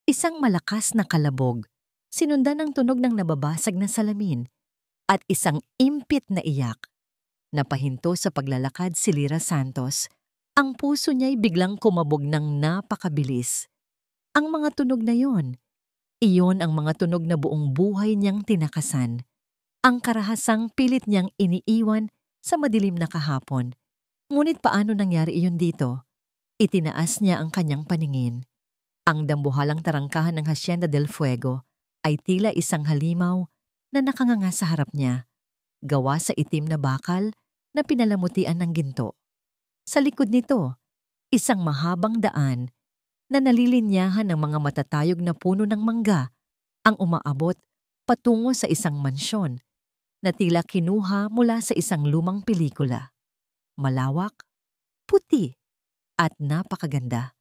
Isang malakas na kalabog, sinundan ng tunog ng nababasag na salamin, at isang impit na iyak. Napahinto sa paglalakad si Lyra Santos. Ang puso niya'y biglang kumabog ng napakabilis. Ang mga tunog na iyon ang mga tunog na buong buhay niyang tinakasan. Ang karahasang pilit niyang iniiwan sa madilim na kahapon. Ngunit paano nangyari iyon dito? Itinaas niya ang kanyang paningin. Ang dambuhalang tarangkahan ng Hacienda del Fuego ay tila isang halimaw na nakanganga sa harap niya, gawa sa itim na bakal na pinalamutian ng ginto. Sa likod nito, isang mahabang daan na nalilinyahan ng mga matatayog na puno ng mangga ang umaabot patungo sa isang mansyon na tila kinuha mula sa isang lumang pelikula. Malawak, puti, at napakaganda.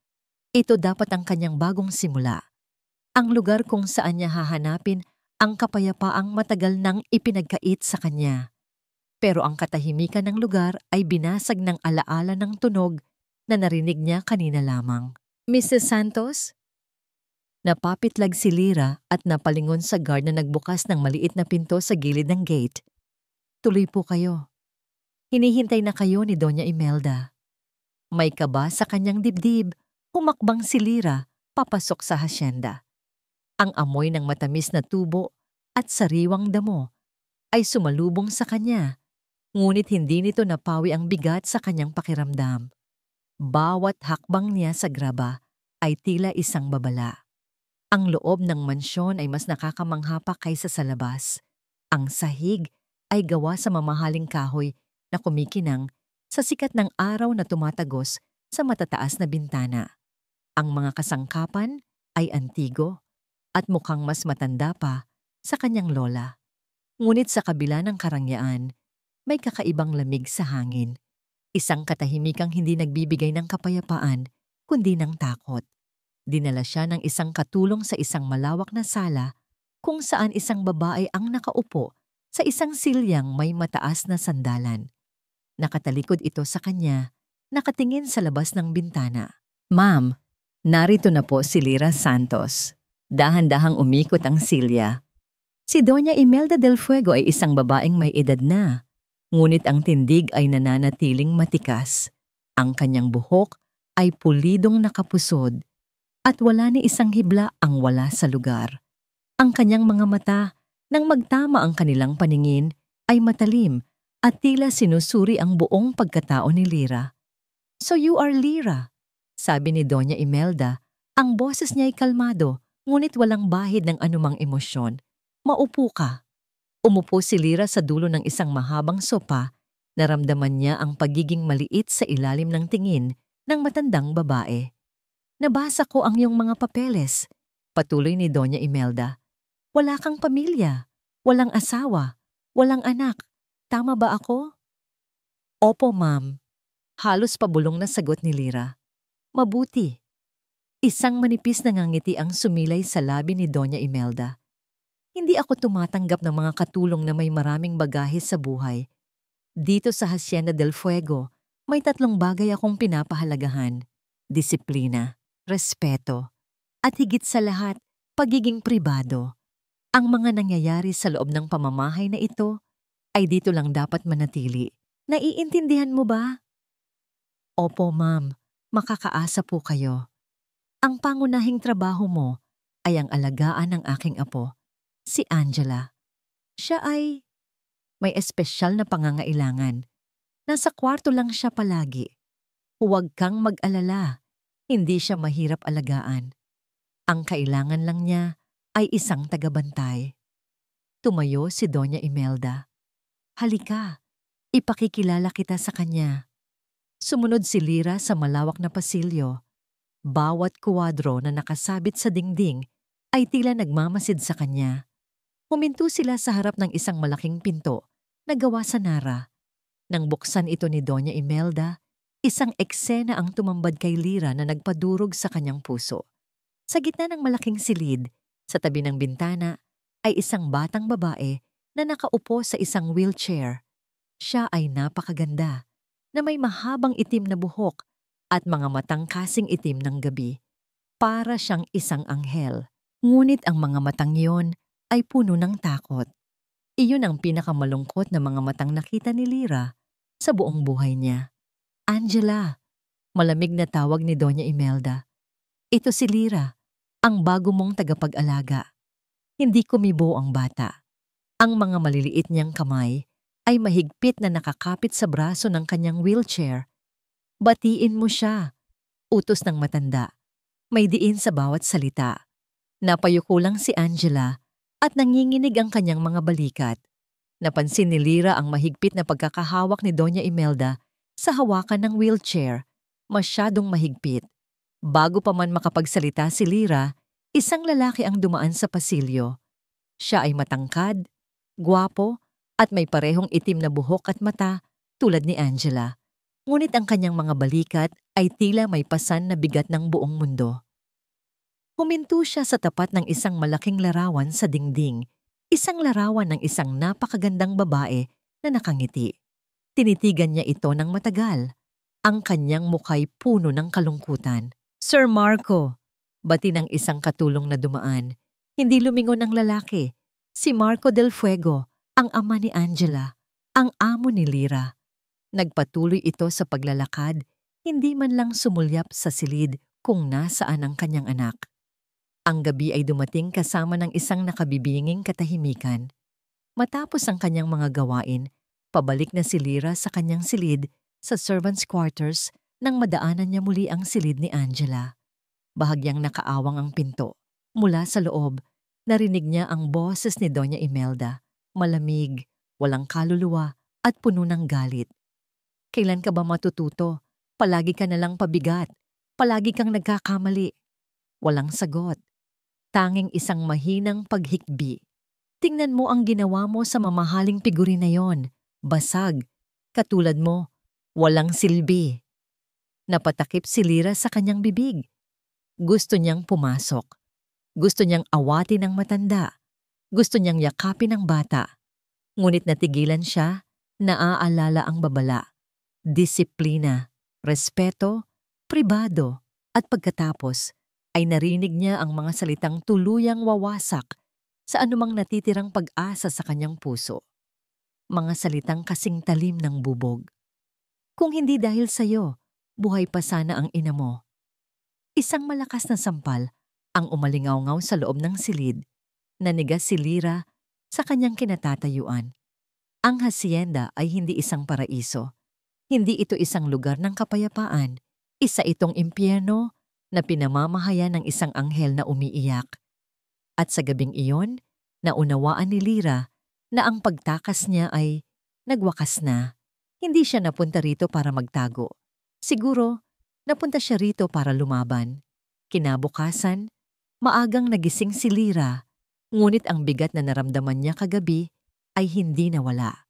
Ito dapat ang kanyang bagong simula. Ang lugar kung saan niya hahanapin ang kapayapaang matagal nang ipinagkait sa kanya. Pero ang katahimikan ng lugar ay binasag ng alaala ng tunog na narinig niya kanina lamang. Mrs. Santos? Napapitlag si Lyra at napalingon sa guard na nagbukas ng maliit na pinto sa gilid ng gate. Tuloy po kayo. Hinihintay na kayo ni Doña Imelda. May kaba sa kanyang dibdib, humakbang si Lyra papasok sa hasyenda. Ang amoy ng matamis na tubo at sariwang damo ay sumalubong sa kanya, ngunit hindi nito napawi ang bigat sa kanyang pakiramdam. Bawat hakbang niya sa graba ay tila isang babala. Ang loob ng mansyon ay mas nakakamangha pa kaysa sa labas. Ang sahig ay gawa sa mamahaling kahoy na kumikinang sa sikat ng araw na tumatagos sa matataas na bintana. Ang mga kasangkapan ay antigo at mukhang mas matanda pa sa kanyang lola. Ngunit sa kabila ng karangyaan, may kakaibang lamig sa hangin. Isang katahimikang hindi nagbibigay ng kapayapaan, kundi ng takot. Dinala siya ng isang katulong sa isang malawak na sala kung saan isang babae ang nakaupo sa isang silyang may mataas na sandalan. Nakatalikod ito sa kanya, nakatingin sa labas ng bintana. Ma'am, narito na po si Lyra Santos. Dahan-dahang umikot ang silya. Si Doña Imelda del Fuego ay isang babaeng may edad na, ngunit ang tindig ay nananatiling matikas. Ang kanyang buhok ay pulidong nakapusod at wala ni isang hibla ang wala sa lugar. Ang kanyang mga mata, nang magtama ang kanilang paningin, ay matalim at tila sinusuri ang buong pagkatao ni Lyra. So you are Lyra, sabi ni Doña Imelda. Ang boses niya ay kalmado, ngunit walang bahid ng anumang emosyon. Maupo ka. Umupo si Lyra sa dulo ng isang mahabang sopa. Naramdaman niya ang pagiging maliit sa ilalim ng tingin ng matandang babae. Nabasa ko ang iyong mga papeles, patuloy ni Doña Imelda. Wala kang pamilya, walang asawa, walang anak. Tama ba ako? Opo, ma'am. Halos pabulong na sagot ni Lyra. Mabuti. Isang manipis na ngangiti ang sumilay sa labi ni Doña Imelda. Hindi ako tumatanggap ng mga katulong na may maraming bagahe sa buhay. Dito sa Hacienda del Fuego, may 3 bagay akong pinapahalagahan. Disiplina, respeto, at higit sa lahat, pagiging pribado. Ang mga nangyayari sa loob ng pamamahay na ito ay dito lang dapat manatili. Naiintindihan mo ba? Opo, ma'am. Makakaasa po kayo. Ang pangunahing trabaho mo ay ang alagaan ng aking apo, si Angela. Siya ay may espesyal na pangangailangan. Nasa kwarto lang siya palagi. Huwag kang mag-alala. Hindi siya mahirap alagaan. Ang kailangan lang niya ay isang tagabantay. Tumayo si Doña Imelda. Halika, ipakikilala kita sa kanya. Sumunod si Lyra sa malawak na pasilyo. Bawat kuwadro na nakasabit sa dingding ay tila nagmamasid sa kanya. Huminto sila sa harap ng isang malaking pinto na gawa sa nara. Nang buksan ito ni Doña Imelda, isang eksena ang tumambad kay Lyra na nagpadurog sa kanyang puso. Sa gitna ng malaking silid, sa tabi ng bintana, ay isang batang babae na nakaupo sa isang wheelchair. Siya ay napakaganda, na may mahabang itim na buhok at mga matang kasing itim ng gabi. Para siyang isang anghel. Ngunit ang mga matang yon ay puno ng takot. Iyon ang pinakamalungkot na mga matang nakita ni Lyra sa buong buhay niya. Angela, malamig na tawag ni Doña Imelda. Ito si Lyra, ang bago mong tagapag-alaga. Hindi kumibo ang bata. Ang mga maliliit niyang kamay ay mahigpit na nakakapit sa braso ng kanyang wheelchair. Batiin mo siya, utos ng matanda. May diin sa bawat salita. Napayuko lang si Angela at nanginginig ang kanyang mga balikat. Napansin ni Lyra ang mahigpit na pagkakahawak ni Doña Imelda sa hawakan ng wheelchair. Masyadong mahigpit. Bago pa man makapagsalita si Lyra, isang lalaki ang dumaan sa pasilyo. Siya ay matangkad, gwapo, at may parehong itim na buhok at mata tulad ni Angela. Ngunit ang kanyang mga balikat ay tila may pasan na bigat ng buong mundo. Huminto siya sa tapat ng isang malaking larawan sa dingding, isang larawan ng isang napakagandang babae na nakangiti. Tinitigan niya ito ng matagal. Ang kanyang mukha'y puno ng kalungkutan. Sir Marco, bati ng isang katulong na dumaan. Hindi lumingon ang lalaki. Si Marco del Fuego, ang ama ni Angela, ang amo ni Lyra. Nagpatuloy ito sa paglalakad, hindi man lang sumulyap sa silid kung nasaan ang kanyang anak. Ang gabi ay dumating kasama ng isang nakabibinging katahimikan. Matapos ang kanyang mga gawain, pabalik na si Lyra sa kanyang silid sa servants' quarters nang madaanan niya muli ang silid ni Angela. Bahagyang nakaawang ang pinto. Mula sa loob, narinig niya ang boses ni Doña Imelda. Malamig, walang kaluluwa at puno ng galit. Kailan ka ba matututo? Palagi ka nalang pabigat. Palagi kang nagkakamali. Walang sagot. Tanging isang mahinang paghikbi. Tingnan mo ang ginawa mo sa mamahaling figurine na yon. Basag. Katulad mo. Walang silbi. Napatakip si Lyra sa kanyang bibig. Gusto niyang pumasok. Gusto niyang awatin ang matanda. Gusto niyang yakapin ang bata. Ngunit natigilan siya, naaalala ang babala. Disiplina, respeto, pribado, at pagkatapos ay narinig niya ang mga salitang tuluyang wawasak sa anumang natitirang pag-asa sa kanyang puso. Mga salitang kasing talim ng bubog. Kung hindi dahil sa'yo, buhay pa sana ang ina mo. Isang malakas na sampal ang umalingaw-ngaw sa loob ng silid. Nanigas si Lyra sa kanyang kinatatayuan. Ang hasyenda ay hindi isang paraiso. Hindi ito isang lugar ng kapayapaan. Isa itong impyerno na pinamamahayan ng isang anghel na umiiyak. At sa gabing iyon, naunawaan ni Lyra na ang pagtakas niya ay nagwakas na. Hindi siya napunta rito para magtago. Siguro, napunta siya rito para lumaban. Kinabukasan, maagang nagising si Lyra, ngunit ang bigat na naramdaman niya kagabi ay hindi nawala.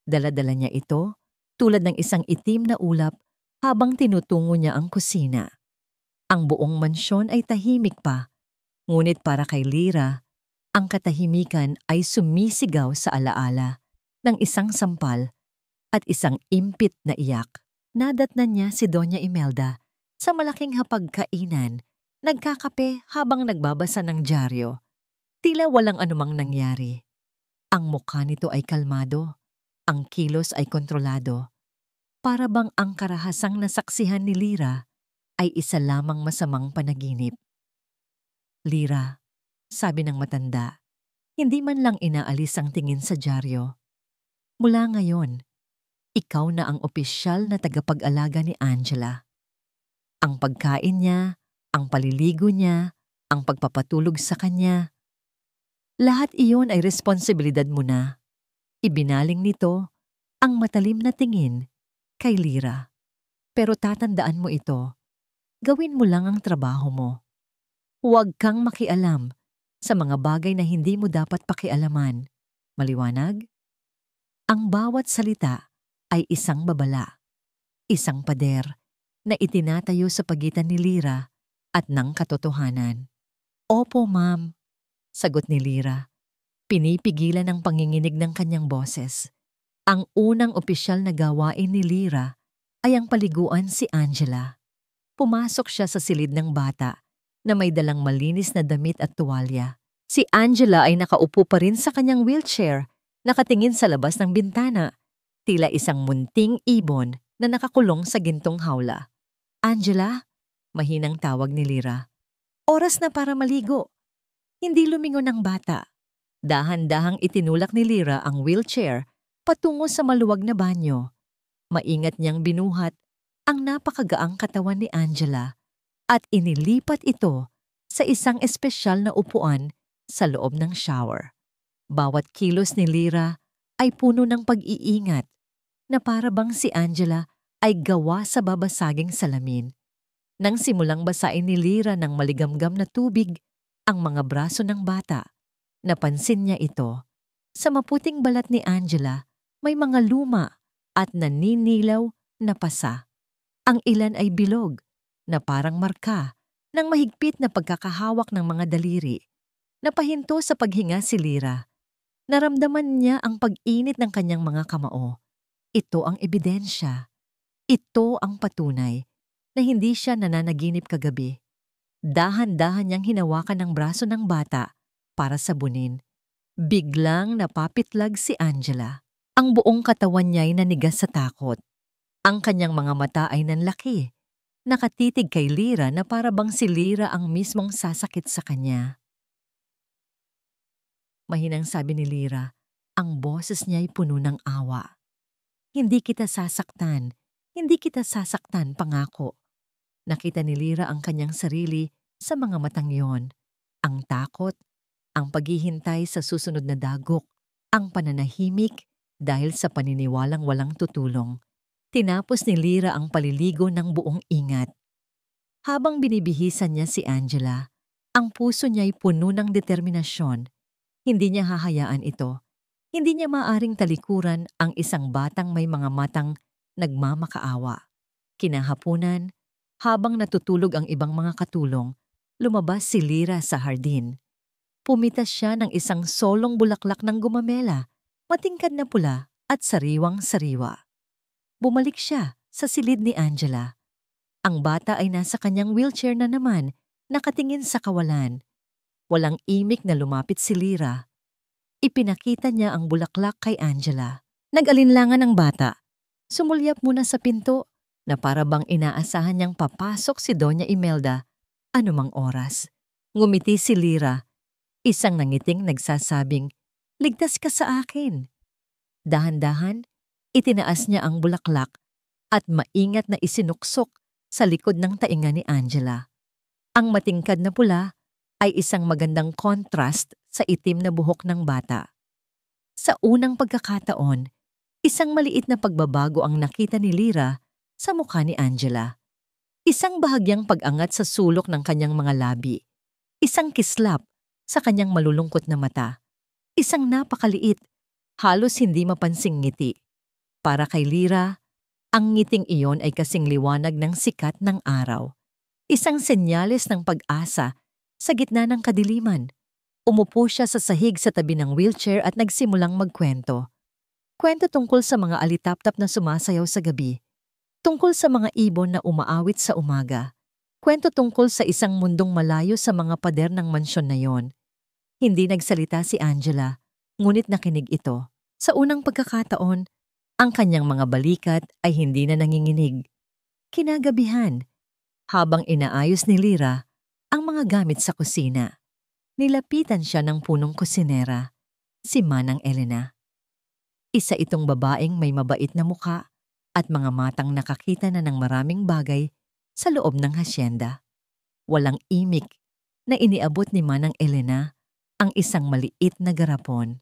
Dala-dala niya ito tulad ng isang itim na ulap habang tinutungo niya ang kusina. Ang buong mansyon ay tahimik pa, ngunit para kay Lyra, ang katahimikan ay sumisigaw sa alaala ng isang sampal at isang impit na iyak. Nadatnan niya si Doña Imelda sa malaking hapagkainan, nagkakape habang nagbabasa ng dyaryo. Tila walang anumang nangyari. Ang mukha nito ay kalmado, ang kilos ay kontrolado. Para bang ang karahasang nasaksihan ni Lyra ay isa lamang masamang panaginip. Lyra, sabi ng matanda, hindi man lang inaalis ang tingin sa dyaryo. Mula ngayon, ikaw na ang opisyal na tagapag-alaga ni Angela. Ang pagkain niya, ang paliligo niya, ang pagpapatulog sa kanya, lahat iyon ay responsibilidad mo na. Ibinaling nito ang matalim na tingin kay Lyra. Pero tatandaan mo ito, gawin mo lang ang trabaho mo. Huwag kang makialam sa mga bagay na hindi mo dapat pakialaman. Maliwanag? Ang bawat salita ay isang babala, isang pader na itinatayo sa pagitan ni Lyra at ng katotohanan. Opo, ma'am, sagot ni Lyra. Pinipigilan ang panginginig ng kanyang boses. Ang unang opisyal na gawain ni Lyra ay ang paliguan si Angela. Pumasok siya sa silid ng bata na may dalang malinis na damit at tuwalya. Si Angela ay nakaupo pa rin sa kanyang wheelchair, nakatingin sa labas ng bintana, tila isang munting ibon na nakakulong sa gintong hawla. "Angela?" Mahinang tawag ni Lyra. "Oras na para maligo." Hindi lumingon ang bata. Dahan-dahang itinulak ni Lyra ang wheelchair patungo sa maluwag na banyo. Maingat niyang binuhat ang napakagaang katawan ni Angela at inilipat ito sa isang espesyal na upuan sa loob ng shower. Bawat kilos ni Lyra ay puno ng pag-iingat na para bang si Angela ay gawa sa babasaging salamin. Nang simulang basain ni Lyra ng maligamgam na tubig ang mga braso ng bata, napansin niya ito. Sa maputing balat ni Angela, may mga luma at naninilaw na pasa. Ang ilan ay bilog na parang marka ng mahigpit na pagkakahawak ng mga daliri. Napahinto sa paghinga si Lyra. Naramdaman niya ang pag-init ng kanyang mga kamao. Ito ang ebidensya. Ito ang patunay na hindi siya nananaginip kagabi. Dahan-dahan niyang hinawakan ang braso ng bata para sabunin. Biglang napapitlag si Angela. Ang buong katawan niya ay nanigas sa takot. Ang kanyang mga mata ay nanlaki. Nakatitig kay Lyra na para bang si Lyra ang mismong sasakit sa kanya. Mahinang sabi ni Lyra, ang boses niya ay puno ng awa. "Hindi kita sasaktan. Hindi kita sasaktan, pangako." Nakita ni Lyra ang kanyang sarili sa mga matang yon. Ang takot, ang paghihintay sa susunod na dagok, ang pananahimik dahil sa paniniwalang walang tutulong. Tinapos ni Lyra ang paliligo ng buong ingat. Habang binibihisan niya si Angela, ang puso niya ay puno ng determinasyon. Hindi niya hahayaan ito. Hindi niya maaring talikuran ang isang batang may mga matang nagmamakaawa. Kinahapunan, habang natutulog ang ibang mga katulong, lumabas si Lyra sa hardin. Pumitas siya ng isang solong bulaklak ng gumamela, matingkad na pula at sariwang-sariwa. Bumalik siya sa silid ni Angela. Ang bata ay nasa kanyang wheelchair na naman, nakatingin sa kawalan. Walang imik na lumapit si Lyra. Ipinakita niya ang bulaklak kay Angela. Nag-alinlangan ang bata. Sumulyap muna sa pinto na para bang inaasahan niyang papasok si Doña Imelda anumang oras. Ngumiti si Lyra, isang nangiting nagsasabing, "Ligtas ka sa akin." Dahan-dahan, itinaas niya ang bulaklak at maingat na isinuksok sa likod ng tainga ni Angela. Ang matingkad na pula ay isang magandang contrast sa itim na buhok ng bata. Sa unang pagkakataon, isang maliit na pagbabago ang nakita ni Lyra sa mukha ni Angela. Isang bahagyang pag-angat sa sulok ng kanyang mga labi. Isang kislap sa kanyang malulungkot na mata. Isang napakaliit, halos hindi mapansing ngiti. Para kay Lyra, ang ngiting iyon ay kasing liwanag ng sikat ng araw. Isang senyales ng pag-asa sa gitna ng kadiliman. Umupo siya sa sahig sa tabi ng wheelchair at nagsimulang magkwento. Kwento tungkol sa mga alitaptap na sumasayaw sa gabi. Tungkol sa mga ibon na umaawit sa umaga. Kwento tungkol sa isang mundong malayo sa mga pader ng mansyon na yon. Hindi nagsalita si Angela, ngunit nakinig ito. Sa unang pagkakataon, ang kanyang mga balikat ay hindi na nanginginig. Kinagabihan, habang inaayos ni Lyra ang mga gamit sa kusina, nilapitan siya ng punong kusinera, si Manang Elena. Isa itong babaeng may mabait na mukha at mga matang nakakita na ng maraming bagay sa loob ng hasyenda. Walang imik na iniabot ni Manang Elena ang isang maliit na garapon.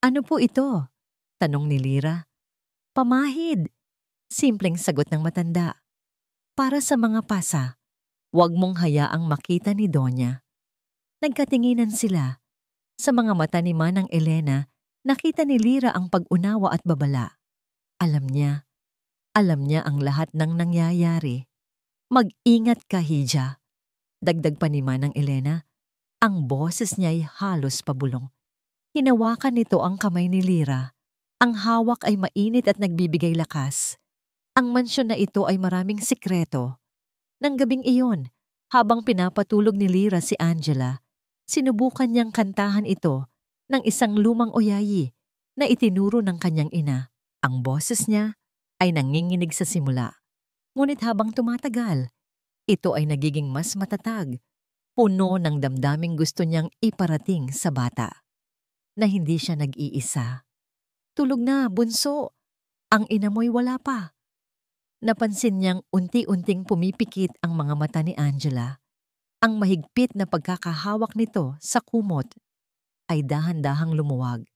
"Ano po ito?" tanong ni Lyra. "Pamahid," simpleng sagot ng matanda. "Para sa mga pasa, huwag mong hayaang makita ni Donya." Nagkatinginan sila. Sa mga mata ni Manang Elena, nakita ni Lyra ang pag-unawa at babala. Alam niya ang lahat ng nangyayari. "Mag-ingat ka, Hija." Dagdag pa ni Manang Elena, ang boses niya ay halos pabulong. Hinawakan nito ang kamay ni Lyra. Ang hawak ay mainit at nagbibigay lakas. Ang mansyon na ito ay maraming sikreto. Nang gabing iyon, Habang pinapatulog ni Lyra si Angela, sinubukan niyang kantahan ito ng isang lumang oyayi na itinuro ng kanyang ina. Ang boses niya ay nanginginig sa simula. Ngunit habang tumatagal, ito ay nagiging mas matatag, puno ng damdaming gusto niyang iparating sa bata. Na hindi siya nag-iisa. Tulog na, bunso. Ang ina mo'y wala pa. Napansin niyang unti-unting pumipikit ang mga mata ni Angela. Ang mahigpit na pagkakahawak nito sa kumot ay dahan-dahang lumuwag.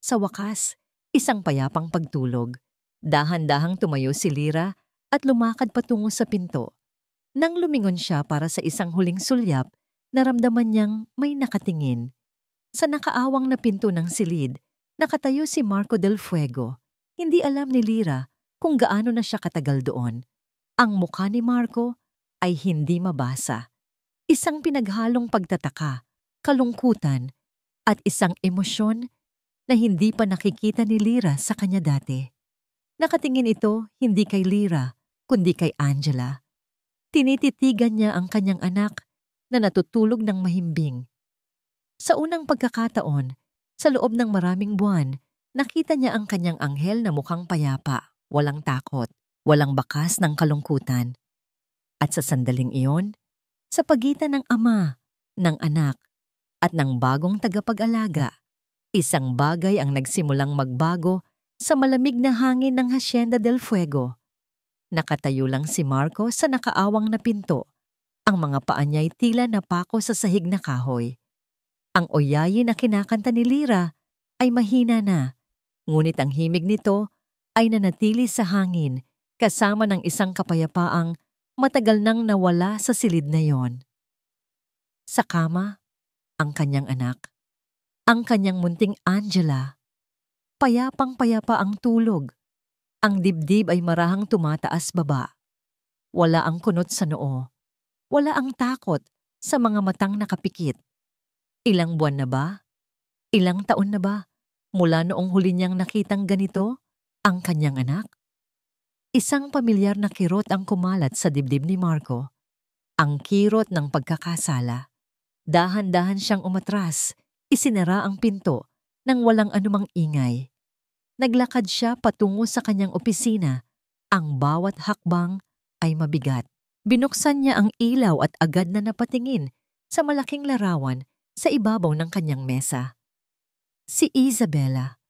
Sa wakas, isang payapang pagtulog. Dahan-dahang tumayo si Lyra at lumakad patungo sa pinto. Nang lumingon siya para sa isang huling sulyap, naramdaman niyang may nakatingin. Sa nakaawang na pinto ng silid, nakatayo si Marco del Fuego. Hindi alam ni Lyra kung gaano na siya katagal doon. Ang mukha ni Marco ay hindi mabasa. Isang pinaghalong pagtataka, kalungkutan, at isang emosyon na hindi pa nakikita ni Lyra sa kanya dati. Nakatingin ito hindi kay Lyra, kundi kay Angela. Tinititigan niya ang kanyang anak na natutulog ng mahimbing. Sa unang pagkakataon, sa loob ng maraming buwan, nakita niya ang kanyang anghel na mukhang payapa, walang takot, walang bakas ng kalungkutan. At sa sandaling iyon, sa pagitan ng ama, ng anak, at ng bagong tagapag-alaga, isang bagay ang nagsimulang magbago sa malamig na hangin ng Hacienda del Fuego. Nakatayo lang si Marco sa nakaawang na pinto. Ang mga paa niya'y tila napako sa sahig na kahoy. Ang oyayi na kinakanta ni Lyra ay mahina na, ngunit ang himig nito ay nanatili sa hangin kasama ng isang kapayapaang matagal nang nawala sa silid na yon. Sa kama, ang kanyang anak, ang kanyang munting Angela. Payapang-payapa ang tulog. Ang dibdib ay marahang tumataas baba. Wala ang kunot sa noo. Wala ang takot sa mga matang nakapikit. Ilang buwan na ba? Ilang taon na ba mula noong huli niyang nakitang ganito ang kanyang anak? Isang pamilyar na kirot ang kumalat sa dibdib ni Marco. Ang kirot ng pagkakasala. Dahan-dahan siyang umatras, isinara ang pinto nang walang anumang ingay. Naglakad siya patungo sa kanyang opisina. Ang bawat hakbang ay mabigat. Binuksan niya ang ilaw at agad na napatingin sa malaking larawan sa ibabaw ng kanyang mesa. Si Isabela,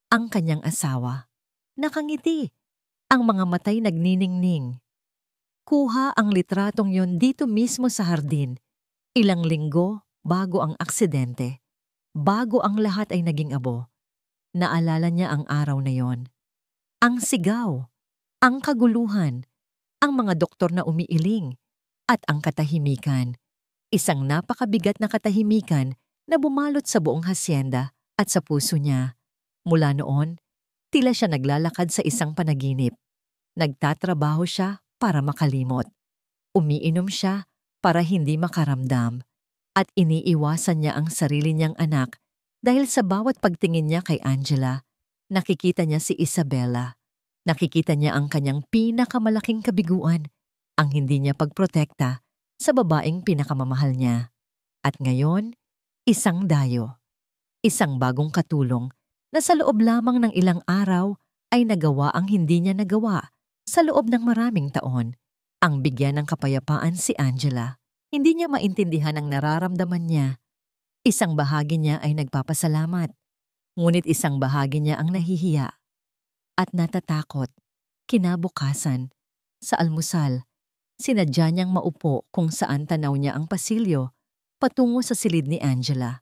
ang kanyang asawa. Nakangiti, ang mga matay nagniningning. Kuha ang litratong yon dito mismo sa hardin, ilang linggo bago ang aksidente. Bago ang lahat ay naging abo. Naalala niya ang araw na yon. Ang sigaw, ang kaguluhan, ang mga doktor na umiiling, at ang katahimikan. Isang napakabigat na katahimikan na bumalot sa buong hasyenda at sa puso niya. Mula noon, tila siya naglalakad sa isang panaginip. Nagtatrabaho siya para makalimot. Umiinom siya para hindi makaramdam. At iniiwasan niya ang sarili niyang anak dahil sa bawat pagtingin niya kay Angela, nakikita niya si Isabela. Nakikita niya ang kanyang pinakamalaking kabiguan, ang hindi niya pagprotekta sa babaeng pinakamamahal niya. At ngayon, isang dayo. Isang bagong katulong na sa loob lamang ng ilang araw ay nagawa ang hindi niya nagawa sa loob ng maraming taon. Ang bigyan ng kapayapaan si Angela. Hindi niya maintindihan ang nararamdaman niya. Isang bahagi niya ay nagpapasalamat, ngunit isang bahagi niya ang nahihiya at natatakot. Kinabukasan, sa almusal, sinadya niyang maupo kung saan tanaw niya ang pasilyo patungo sa silid ni Angela.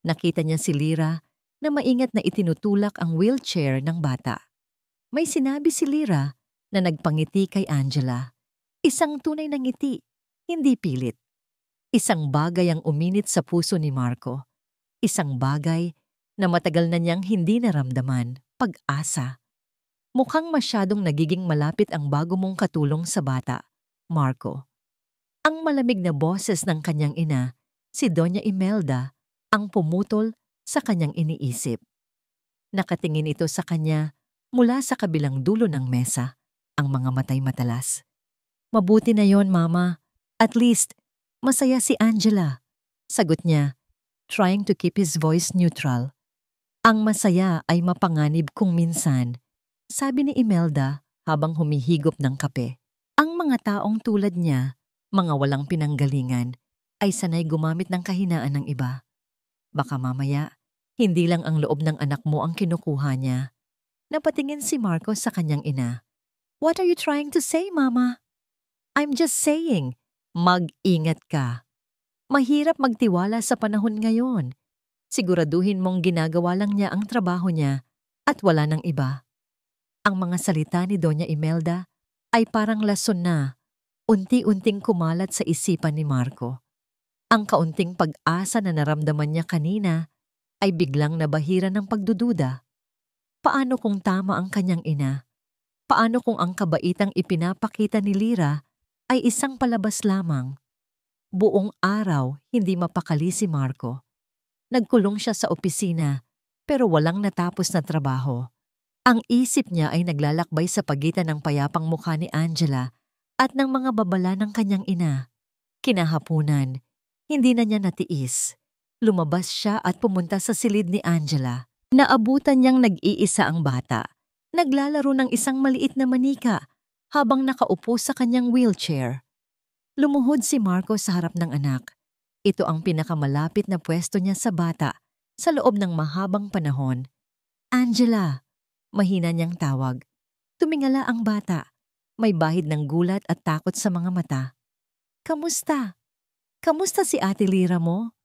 Nakita niya si Lyra na maingat na itinutulak ang wheelchair ng bata. May sinabi si Lyra na nagpangiti kay Angela. Isang tunay na ngiti, hindi pilit. Isang bagay ang uminit sa puso ni Marco. Isang bagay na matagal na niyang hindi naramdaman, pag-asa. Mukhang masyadong nagiging malapit ang bago mong katulong sa bata, Marco. Ang malamig na boses ng kanyang ina, si Doña Imelda, ang pumutol sa kanyang iniisip. Nakatingin ito sa kanya mula sa kabilang dulo ng mesa, ang mga matay matalas. Mabuti na yon, Mama. At least, Masaya si Angela. Sagot niya, trying to keep his voice neutral. Ang masaya ay mapanganib kung minsan, sabi ni Imelda habang humihigop ng kape. Ang mga taong tulad niya, mga walang pinanggalingan, ay sanay gumamit ng kahinaan ng iba. Baka mamaya, hindi lang ang loob ng anak mo ang kinukuha niya. Napatingin si Marco sa kanyang ina. What are you trying to say, Mama? I'm just saying, mag-ingat ka. Mahirap magtiwala sa panahon ngayon. Siguraduhin mong ginagawa lang niya ang trabaho niya at wala ng iba. Ang mga salita ni Doña Imelda ay parang lason na, unti-unting kumalat sa isipan ni Marco. Ang kaunting pag-asa na naramdaman niya kanina ay biglang nabahira ng pagdududa. Paano kung tama ang kanyang ina? Paano kung ang kabaitang ipinapakita ni Lyra ay isang palabas lamang? Buong araw hindi mapakali si Marco. Nagkulong siya sa opisina pero walang natapos na trabaho. Ang isip niya ay naglalakbay sa pagitan ng payapang mukha ni Angela at ng mga babala ng kanyang ina. Kinahapunan, hindi na niya natiis. Lumabas siya at pumunta sa silid ni Angela. Naabutan niyang nag-iisa ang bata. Naglalaro ng isang maliit na manika habang nakaupo sa kanyang wheelchair. Lumuhod si Marco sa harap ng anak. Ito ang pinakamalapit na pwesto niya sa bata sa loob ng mahabang panahon. Angela, mahina niyang tawag. Tumingala ang bata. May bahid ng gulat at takot sa mga mata. Kamusta? Kamusta si Ate Lyra mo?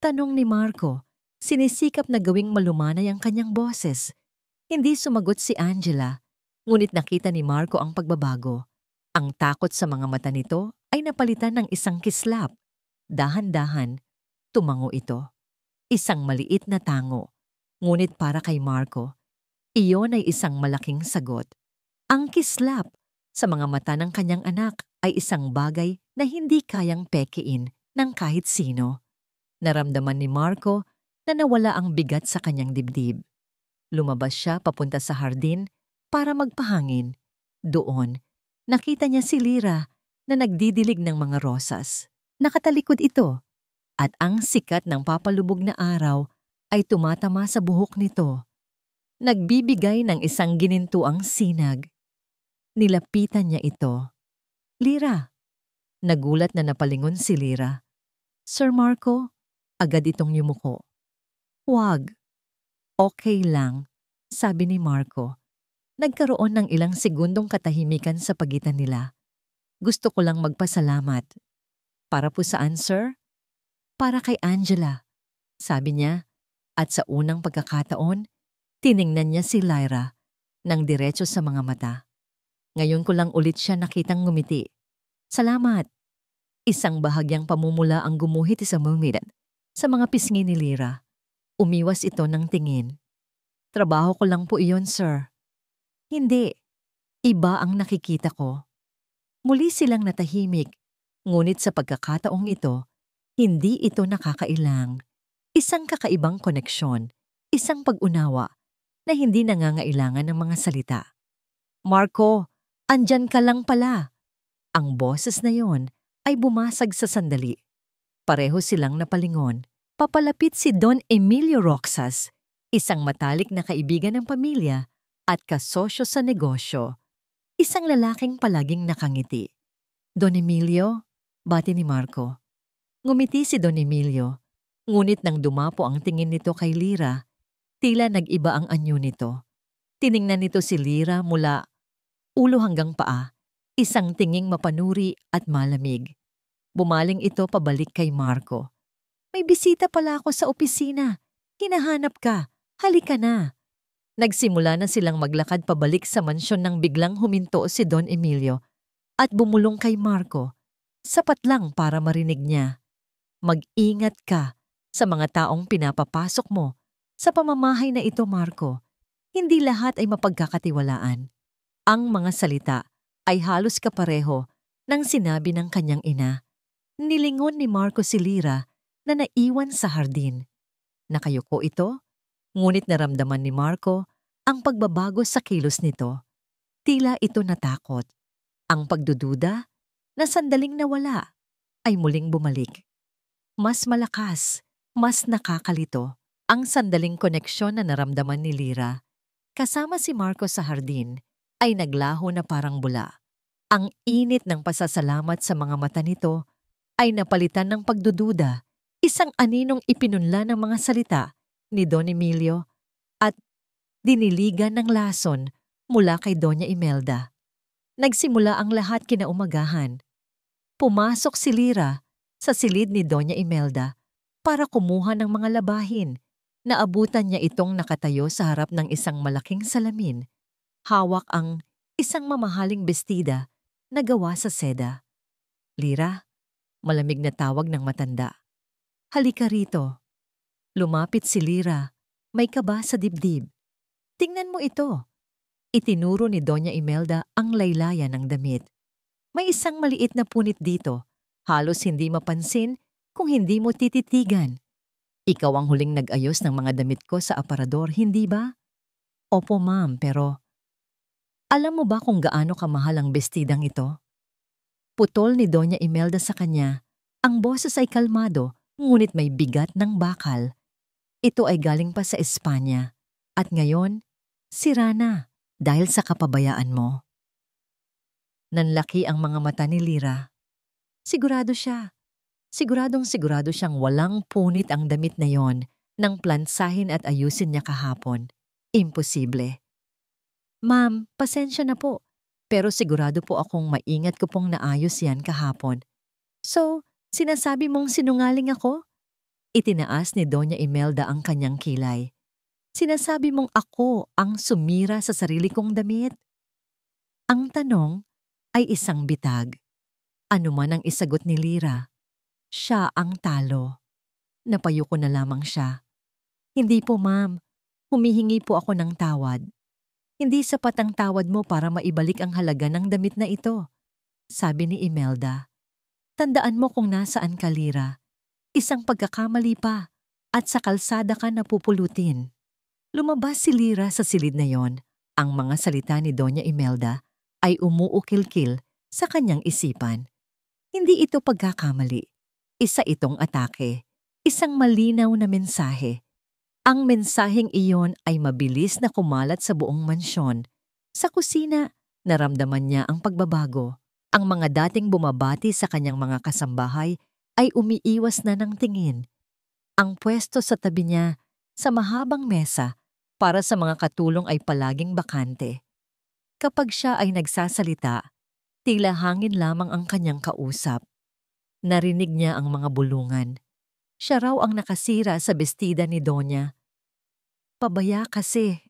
Tanong ni Marco. Sinisikap na gawing malumanay ang kanyang boses. Hindi sumagot si Angela, ngunit nakita ni Marco ang pagbabago. Ang takot sa mga mata nito ay napalitan ng isang kislap. Dahan-dahan, tumango ito. Isang maliit na tango. Ngunit para kay Marco, iyon ay isang malaking sagot. Ang kislap sa mga mata ng kanyang anak ay isang bagay na hindi kayang pekein ng kahit sino. Naramdaman ni Marco na nawala ang bigat sa kanyang dibdib. Lumabas siya papunta sa hardin para magpahangin. Doon, nakita niya si Lyra na nagdidilig ng mga rosas. Nakatalikod ito at ang sikat ng papalubog na araw ay tumatama sa buhok nito. Nagbibigay ng isang ginintuang sinag. Nilapitan niya ito. Lyra. Nagulat na napalingon si Lyra. Sir Marco, agad itong yumuko. Huwag. Okay lang, sabi ni Marco. Nagkaroon ng ilang segundong katahimikan sa pagitan nila. Gusto ko lang magpasalamat. Para po saan, sir? Para kay Angela, sabi niya. At sa unang pagkakataon, tiningnan niya si Lyra nang diretso sa mga mata. Ngayon ko lang ulit siya nakitang ngumiti. Salamat. Isang bahagyang pamumula ang gumuhit sa mumiran sa mga pisngi ni Lyra. Umiwas ito ng tingin. Trabaho ko lang po iyon, sir. Hindi. Iba ang nakikita ko. Muli silang natahimik. Ngunit sa pagkakataong ito, hindi ito nakakailang. Isang kakaibang koneksyon, isang pag-unawa na hindi nangangailangan ng mga salita. Marco, andyan ka lang pala. Ang boses na yon ay bumasag sa sandali. Pareho silang napalingon. Papalapit si Don Emilio Roxas, isang matalik na kaibigan ng pamilya at kasosyo sa negosyo. Isang lalaking palaging nakangiti. Don Emilio, bati ni Marco. Ngumiti si Don Emilio, ngunit nang dumapo ang tingin nito kay Lyra, tila nag-iba ang anyo nito. Tiningnan nito si Lyra mula ulo hanggang paa, isang tinging mapanuri at malamig. Bumaling ito pabalik kay Marco. May bisita pala ako sa opisina. Hinahanap ka. Halika na. Nagsimula na silang maglakad pabalik sa mansyon nang biglang huminto si Don Emilio at bumulong kay Marco. Sapat lang para marinig niya. Mag-ingat ka sa mga taong pinapapasok mo sa pamamahay na ito, Marco. Hindi lahat ay mapagkakatiwalaan. Ang mga salita ay halos kapareho ng sinabi ng kanyang ina. Nilingon ni Marco si Lyra na naiwan sa hardin. Nakayuko ito, ngunit naramdaman ni Marco ang pagbabago sa kilos nito. Tila ito natakot. Ang pagdududa na sandaling nawala ay muling bumalik. Mas malakas, mas nakakalito ang sandaling koneksyon na naramdaman ni Lyra. Kasama si Marco sa hardin ay naglaho na parang bula. Ang init ng pasasalamat sa mga mata nito ay napalitan ng pagdududa, isang aninong ipinunla ng mga salita ni Don Emilio at diniligan ng lason mula kay Doña Imelda. Nagsimula ang lahat kinaumagahan. Pumasok si Lyra sa silid ni Doña Imelda para kumuha ng mga labahin. Naabutan niya itong nakatayo sa harap ng isang malaking salamin. Hawak ang isang mamahaling bestida na gawa sa seda. "Lyra," malamig na tawag ng matanda. "Halika rito." Lumapit si Lyra, may kaba sa dibdib. "Tingnan mo ito." Itinuro ni Doña Imelda ang laylayan ng damit. May isang maliit na punit dito, halos hindi mapansin kung hindi mo tititigan. "Ikaw ang huling nag-ayos ng mga damit ko sa aparador, hindi ba?" "Opo, ma'am, pero..." "Alam mo ba kung gaano kamahal ang bestidang ito?" Putol ni Doña Imelda sa kanya. Ang boses ay kalmado, ngunit may bigat ng bakal. "Ito ay galing pa sa Espanya. At ngayon, sira na dahil sa kapabayaan mo." Nanlaki ang mga mata ni Lyra. Sigurado siya. Siguradong-sigurado siyang walang punit ang damit na yon nang plansahin at ayusin niya kahapon. Imposible. "Ma'am, pasensya na po. Pero sigurado po akong maingat ko pong naayos yan kahapon." "So, sinasabi mong sinungaling ako?" Itinaas ni Doña Imelda ang kanyang kilay. "Sinasabi mong ako ang sumira sa sarili kong damit?" Ang tanong ay isang bitag. Ano man ang isagot ni Lyra, siya ang talo. Napayuko na lamang siya. "Hindi po, ma'am. Humihingi po ako ng tawad. Hindi sapat ang tawad mo para maibalik ang halaga ng damit na ito," sabi ni Imelda. "Tandaan mo kung nasaan ka, Lyra. Isang pagkakamali pa at sa kalsada ka napupulutin." Lumabas si Lyra sa silid na yon. Ang mga salita ni Doña Imelda ay umuukil-kil sa kanyang isipan. Hindi ito pagkakamali. Isa itong atake. Isang malinaw na mensahe. Ang mensaheng iyon ay mabilis na kumalat sa buong mansyon. Sa kusina, naramdaman niya ang pagbabago. Ang mga dating bumabati sa kanyang mga kasambahay ay umiiwas na ng tingin. Ang pwesto sa tabi niya sa mahabang mesa para sa mga katulong ay palaging bakante. Kapag siya ay nagsasalita, tila hangin lamang ang kanyang kausap. Narinig niya ang mga bulungan. Siya raw ang nakasira sa bestida ni Donya. Pabaya kasi.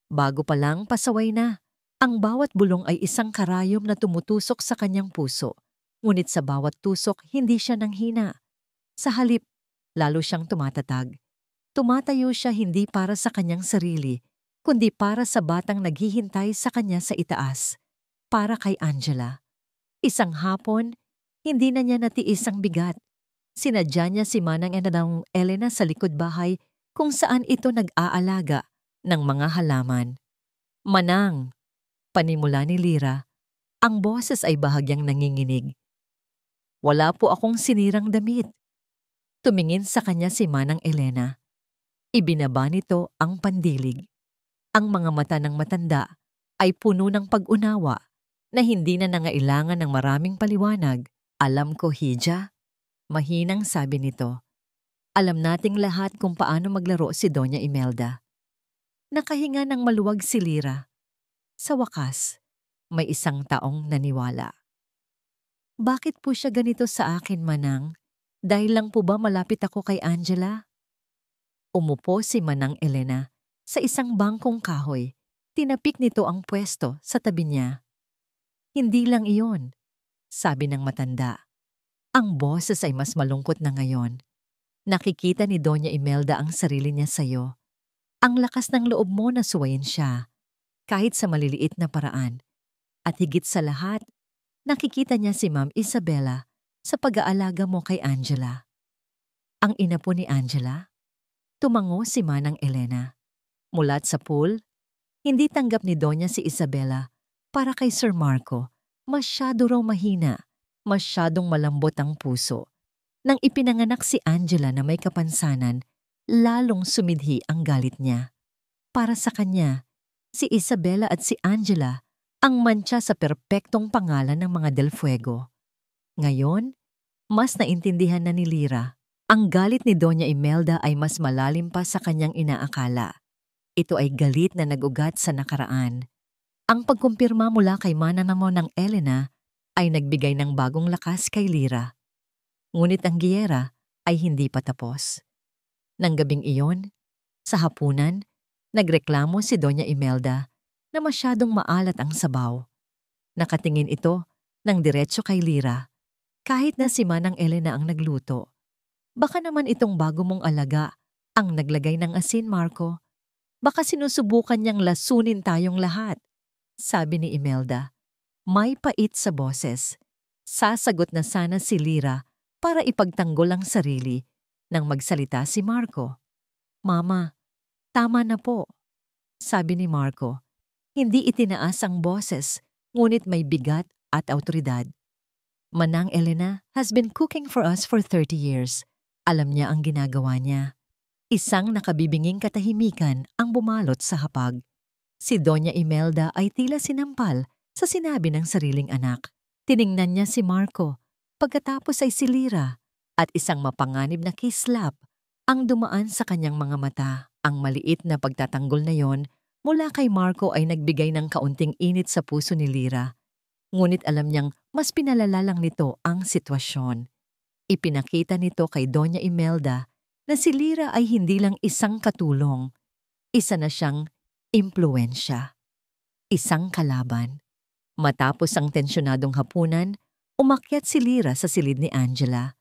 Bago pa lang pasaway na. Ang bawat bulong ay isang karayom na tumutusok sa kanyang puso. Ngunit sa bawat tusok, hindi siya nanghina. Sa halip, lalo siyang tumatatag. Tumatayo siya hindi para sa kanyang sarili, kundi para sa batang naghihintay sa kanya sa itaas. Para kay Angela. Isang hapon, hindi na niya natiis ang bigat. Sinadya niya si Manang Elena sa likod bahay kung saan ito nag-aalaga ng mga halaman. "Manang," panimula ni Lyra, ang boses ay bahagyang nanginginig. "Wala po akong sinirang damit." Tumingin sa kanya si Manang Elena. Ibinaba nito ang pandilig. Ang mga mata ng matanda ay puno ng pag-unawa na hindi na nangailangan ng maraming paliwanag. "Alam ko, Hija," mahinang sabi nito. "Alam nating lahat kung paano maglaro si Doña Imelda." Nakahinga ng maluwag si Lyra. Sa wakas, may isang taong naniwala. "Bakit po siya ganito sa akin, Manang? Dahil lang po ba malapit ako kay Angela?" Umupo si Manang Elena sa isang bangkong kahoy. Tinapik nito ang pwesto sa tabi niya. "Hindi lang iyon," sabi ng matanda. Ang boses ay mas malungkot na ngayon. "Nakikita ni Doña Imelda ang sarili niya sa'yo. Ang lakas ng loob mo na suwayin siya, kahit sa maliliit na paraan. At higit sa lahat, nakikita niya si Ma'am Isabela sa pag-aalaga mo kay Angela." Ang ina po ni Angela? Tumango si Manang Elena. Mulat sa pool, hindi tanggap ni Doña si Isabela para kay Sir Marco. Masyado raw mahina, Masyadong malambot ang puso. Nang ipinanganak si Angela na may kapansanan, lalong sumidhi ang galit niya. Para sa kanya, si Isabela at si Angela ang mantsa sa perpektong pangalan ng mga Del Fuego. Ngayon, mas naintindihan na ni Lyra. Ang galit ni Doña Imelda ay mas malalim pa sa kanyang inaakala. Ito ay galit na nag-ugat sa nakaraan. Ang pagkumpirma mula kay Mananamo ng Elena ay nagbigay ng bagong lakas kay Lyra. Ngunit ang giyera ay hindi pa tapos. Nang gabing iyon, sa hapunan, nagreklamo si Doña Imelda na masyadong maalat ang sabaw. Nakatingin ito ng diretso kay Lyra, kahit na si Manang Elena ang nagluto. Baka naman itong bago mong alaga ang naglagay ng asin, Marco. Baka sinusubukan niyang lasunin tayong lahat, sabi ni Imelda. May pait sa boses. Sasagot na sana si Lyra para ipagtanggol ang sarili nang magsalita si Marco. Mama, tama na po, sabi ni Marco. Hindi itinaas ang boses, ngunit may bigat at awtoridad. Manang Elena has been cooking for us for 30 years. Alam niya ang ginagawa niya. Isang nakabibinging katahimikan ang bumalot sa hapag. Si Doña Imelda ay tila sinampal sa sinabi ng sariling anak. Tiningnan niya si Marco, pagkatapos ay si Lyra, at isang mapanganib na kislap ang dumaan sa kanyang mga mata. Ang maliit na pagtatanggol na yon mula kay Marco ay nagbigay ng kaunting init sa puso ni Lyra. Ngunit alam niyang mas pinalala lang nito ang sitwasyon. Ipinakita nito kay Doña Imelda na si Lyra ay hindi lang isang katulong, isa na siyang impluwensya, isang kalaban. Matapos ang tensyonadong hapunan, umakyat si Lyra sa silid ni Angela.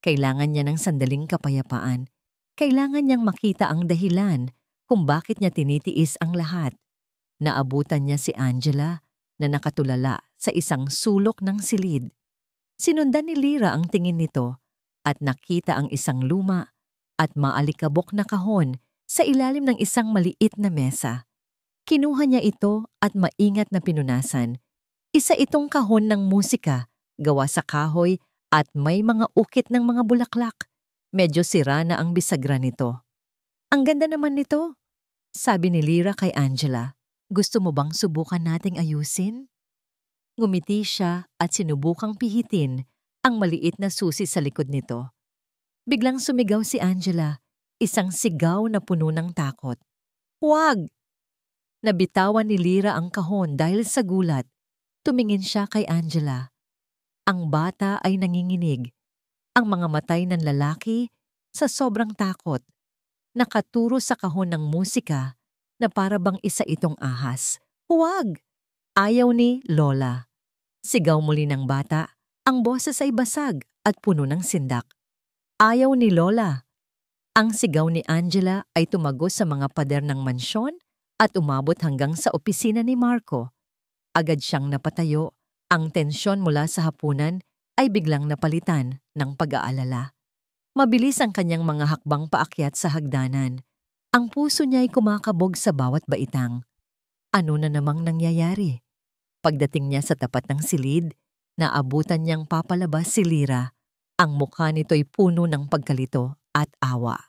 Kailangan niya ng sandaling kapayapaan. Kailangan niyang makita ang dahilan kung bakit niya tinitiis ang lahat. Naabutan niya si Angela na nakatulala sa isang sulok ng silid. Sinundan ni Lyra ang tingin nito at nakita ang isang luma at maalikabok na kahon sa ilalim ng isang maliit na mesa. Kinuha niya ito at maingat na pinunasan. Isa itong kahon ng musika, gawa sa kahoy at may mga ukit ng mga bulaklak. Medyo sira na ang bisagra nito. Ang ganda naman nito, sabi ni Lyra kay Angela. Gusto mo bang subukan nating ayusin? Ngumiti siya at sinubukang pihitin ang maliit na susi sa likod nito. Biglang sumigaw si Angela, isang sigaw na puno ng takot. Huwag! Nabitawan ni Lyra ang kahon dahil sa gulat. Tumingin siya kay Angela. Ang bata ay nanginginig. Ang mga matay ng lalaki sa sobrang takot. Nakaturo sa kahon ng musika na para bang isa itong ahas. Huwag! Ayaw ni Lola. Sigaw muli ng bata. Ang boses ay basag at puno ng sindak. Ayaw ni Lola. Ang sigaw ni Angela ay tumagos sa mga pader ng mansyon at umabot hanggang sa opisina ni Marco. Agad siyang napatayo. Ang tensyon mula sa hapunan ay biglang napalitan ng pag-aalala. Mabilis ang kanyang mga hakbang paakyat sa hagdanan. Ang puso niya ay kumakabog sa bawat baitang. Ano na namang nangyayari? Pagdating niya sa tapat ng silid, naabutan niyang papalabas si Lyra. Ang mukha nito'y puno ng pagkalito at awa.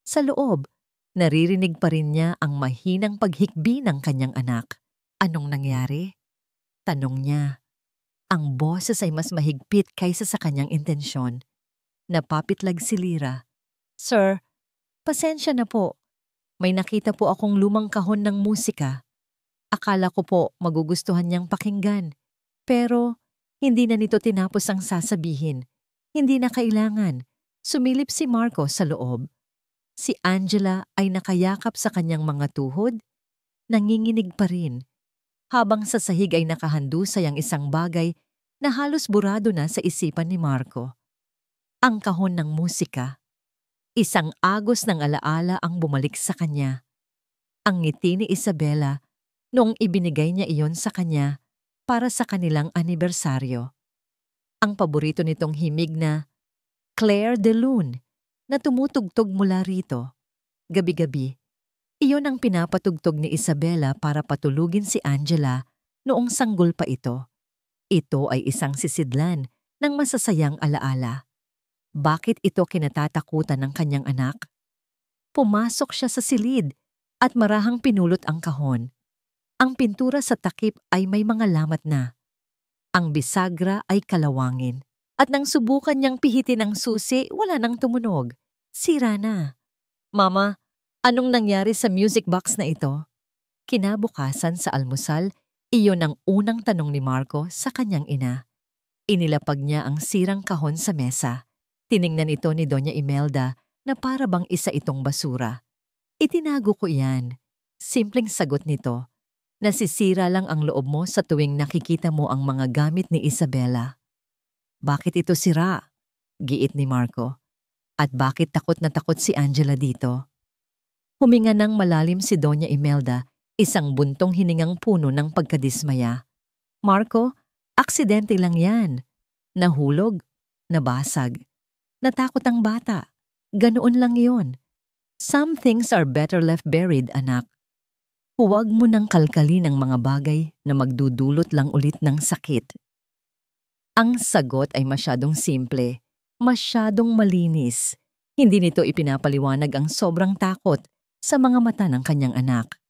Sa loob, naririnig pa rin niya ang mahinang paghikbi ng kanyang anak. Anong nangyari? Tanong niya. Ang boses ay mas mahigpit kaysa sa kanyang intensyon. Napapitlag si Lyra. Sir, pasensya na po. May nakita po akong lumang kahon ng musika. Akala ko po magugustuhan niyang pakinggan. Pero hindi na nito tinapos ang sasabihin. Hindi na kailangan. Sumilip si Marco sa loob. Si Angela ay nakayakap sa kanyang mga tuhod. Nanginginig pa rin. Habang sa sahig ay nakahandusay ang isang bagay na halos burado na sa isipan ni Marco. Ang kahon ng musika. Isang agos ng alaala ang bumalik sa kanya. Ang ngiti ni Isabela noong ibinigay niya iyon sa kanya para sa kanilang anibersaryo. Ang paborito nitong himig na Clair de Lune na tumutugtog mula rito. Gabi-gabi, iyon ang pinapatugtog ni Isabela para patulugin si Angela noong sanggol pa ito. Ito ay isang sisidlan ng masasayang alaala. Bakit ito kinatatakutan ng kanyang anak? Pumasok siya sa silid at marahang pinulot ang kahon. Ang pintura sa takip ay may mga lamat na. Ang bisagra ay kalawangin. At nang subukan niyang pihitin ang susi, wala nang tumunog. Sira na. Mama, anong nangyari sa music box na ito? Kinabukasan sa almusal, iyon ang unang tanong ni Marco sa kanyang ina. Inilapag niya ang sirang kahon sa mesa. Tiningnan ito ni Doña Imelda na para bang isa itong basura. Itinago ko iyan. Simpleng sagot nito. Nasisira lang ang loob mo sa tuwing nakikita mo ang mga gamit ni Isabela. Bakit ito sira? Giit ni Marco. At bakit takot na takot si Angela dito? Huminga ng malalim si Doña Imelda, isang buntong hiningang puno ng pagkadismaya. Marco, aksidente lang yan. Nahulog, nabasag. Natakot ang bata. Ganoon lang yon. Some things are better left buried, anak. Huwag mo nang kalkalin ang mga bagay na magdudulot lang ulit ng sakit. Ang sagot ay masyadong simple, masyadong malinis. Hindi nito ipinapaliwanag ang sobrang takot sa mga mata ng kanyang anak.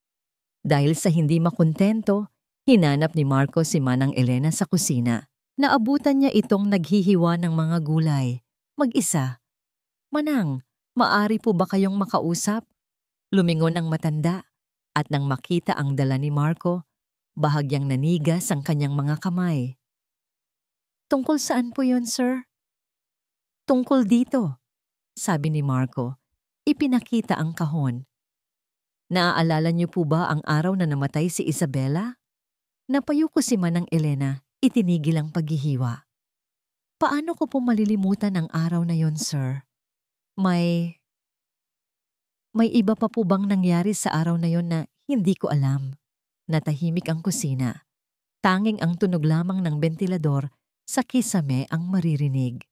Dahil sa hindi makontento, hinanap ni Marco si Manang Elena sa kusina. Naabutan niya itong naghihiwa ng mga gulay. Mag-isa. Manang, maari po ba kayong makausap? Lumingon ang matanda at nang makita ang dala ni Marco, bahagyang nanigas ang kanyang mga kamay. Tungkol saan po yon, sir? Tungkol dito, sabi ni Marco. Ipinakita ang kahon. Naaalala niyo po ba ang araw na namatay si Isabela? Napayuko si Manang Elena, itinigil ang paghihiwa. Paano ko po malilimutan ang araw na yon, sir? May iba pa po bang nangyari sa araw na yon na hindi ko alam? Natahimik ang kusina. Tanging ang tunog lamang ng bentilador sa kisame ang maririnig.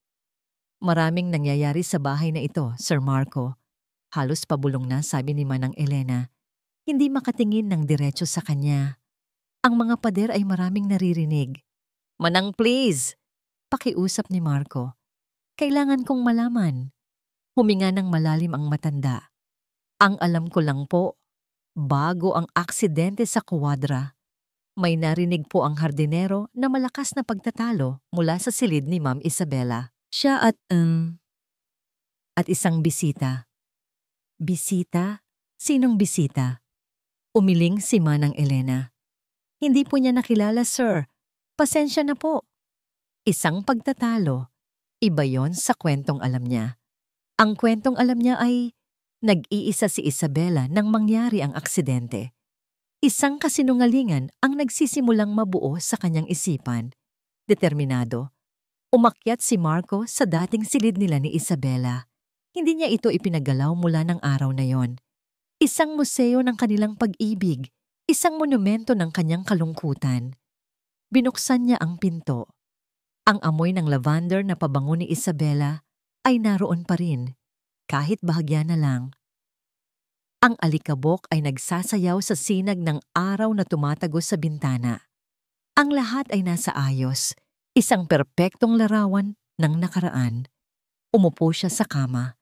Maraming nangyayari sa bahay na ito, Sir Marco. Halos pabulong na, sabi ni Manang Elena. Hindi makatingin ng diretso sa kanya. Ang mga pader ay maraming naririnig. Manang, please! Pakiusap ni Marco. Kailangan kong malaman. Huminga ng malalim ang matanda. Ang alam ko lang po, bago ang aksidente sa kuwadra, may narinig po ang hardinero na malakas na pagtatalo mula sa silid ni Ma'am Isabela. Siya at isang bisita. Bisita? Sinong bisita? Umiling si Manang Elena. Hindi po niya nakilala, sir. Pasensya na po. Isang pagtatalo. Iba yon sa kwentong alam niya. Ang kwentong alam niya ay nag-iisa si Isabela nang mangyari ang aksidente. Isang kasinungalingan ang nagsisimulang mabuo sa kanyang isipan. Determinado. Umakyat si Marco sa dating silid nila ni Isabela. Hindi niya ito ipinagalaw mula ng araw na yon. Isang museo ng kanilang pag-ibig, isang monumento ng kanyang kalungkutan. Binuksan niya ang pinto. Ang amoy ng lavender na pabango ni Isabela ay naroon pa rin, kahit bahagya na lang. Ang alikabok ay nagsasayaw sa sinag ng araw na tumatagos sa bintana. Ang lahat ay nasa ayos, isang perpektong larawan ng nakaraan. Umupo siya sa kama.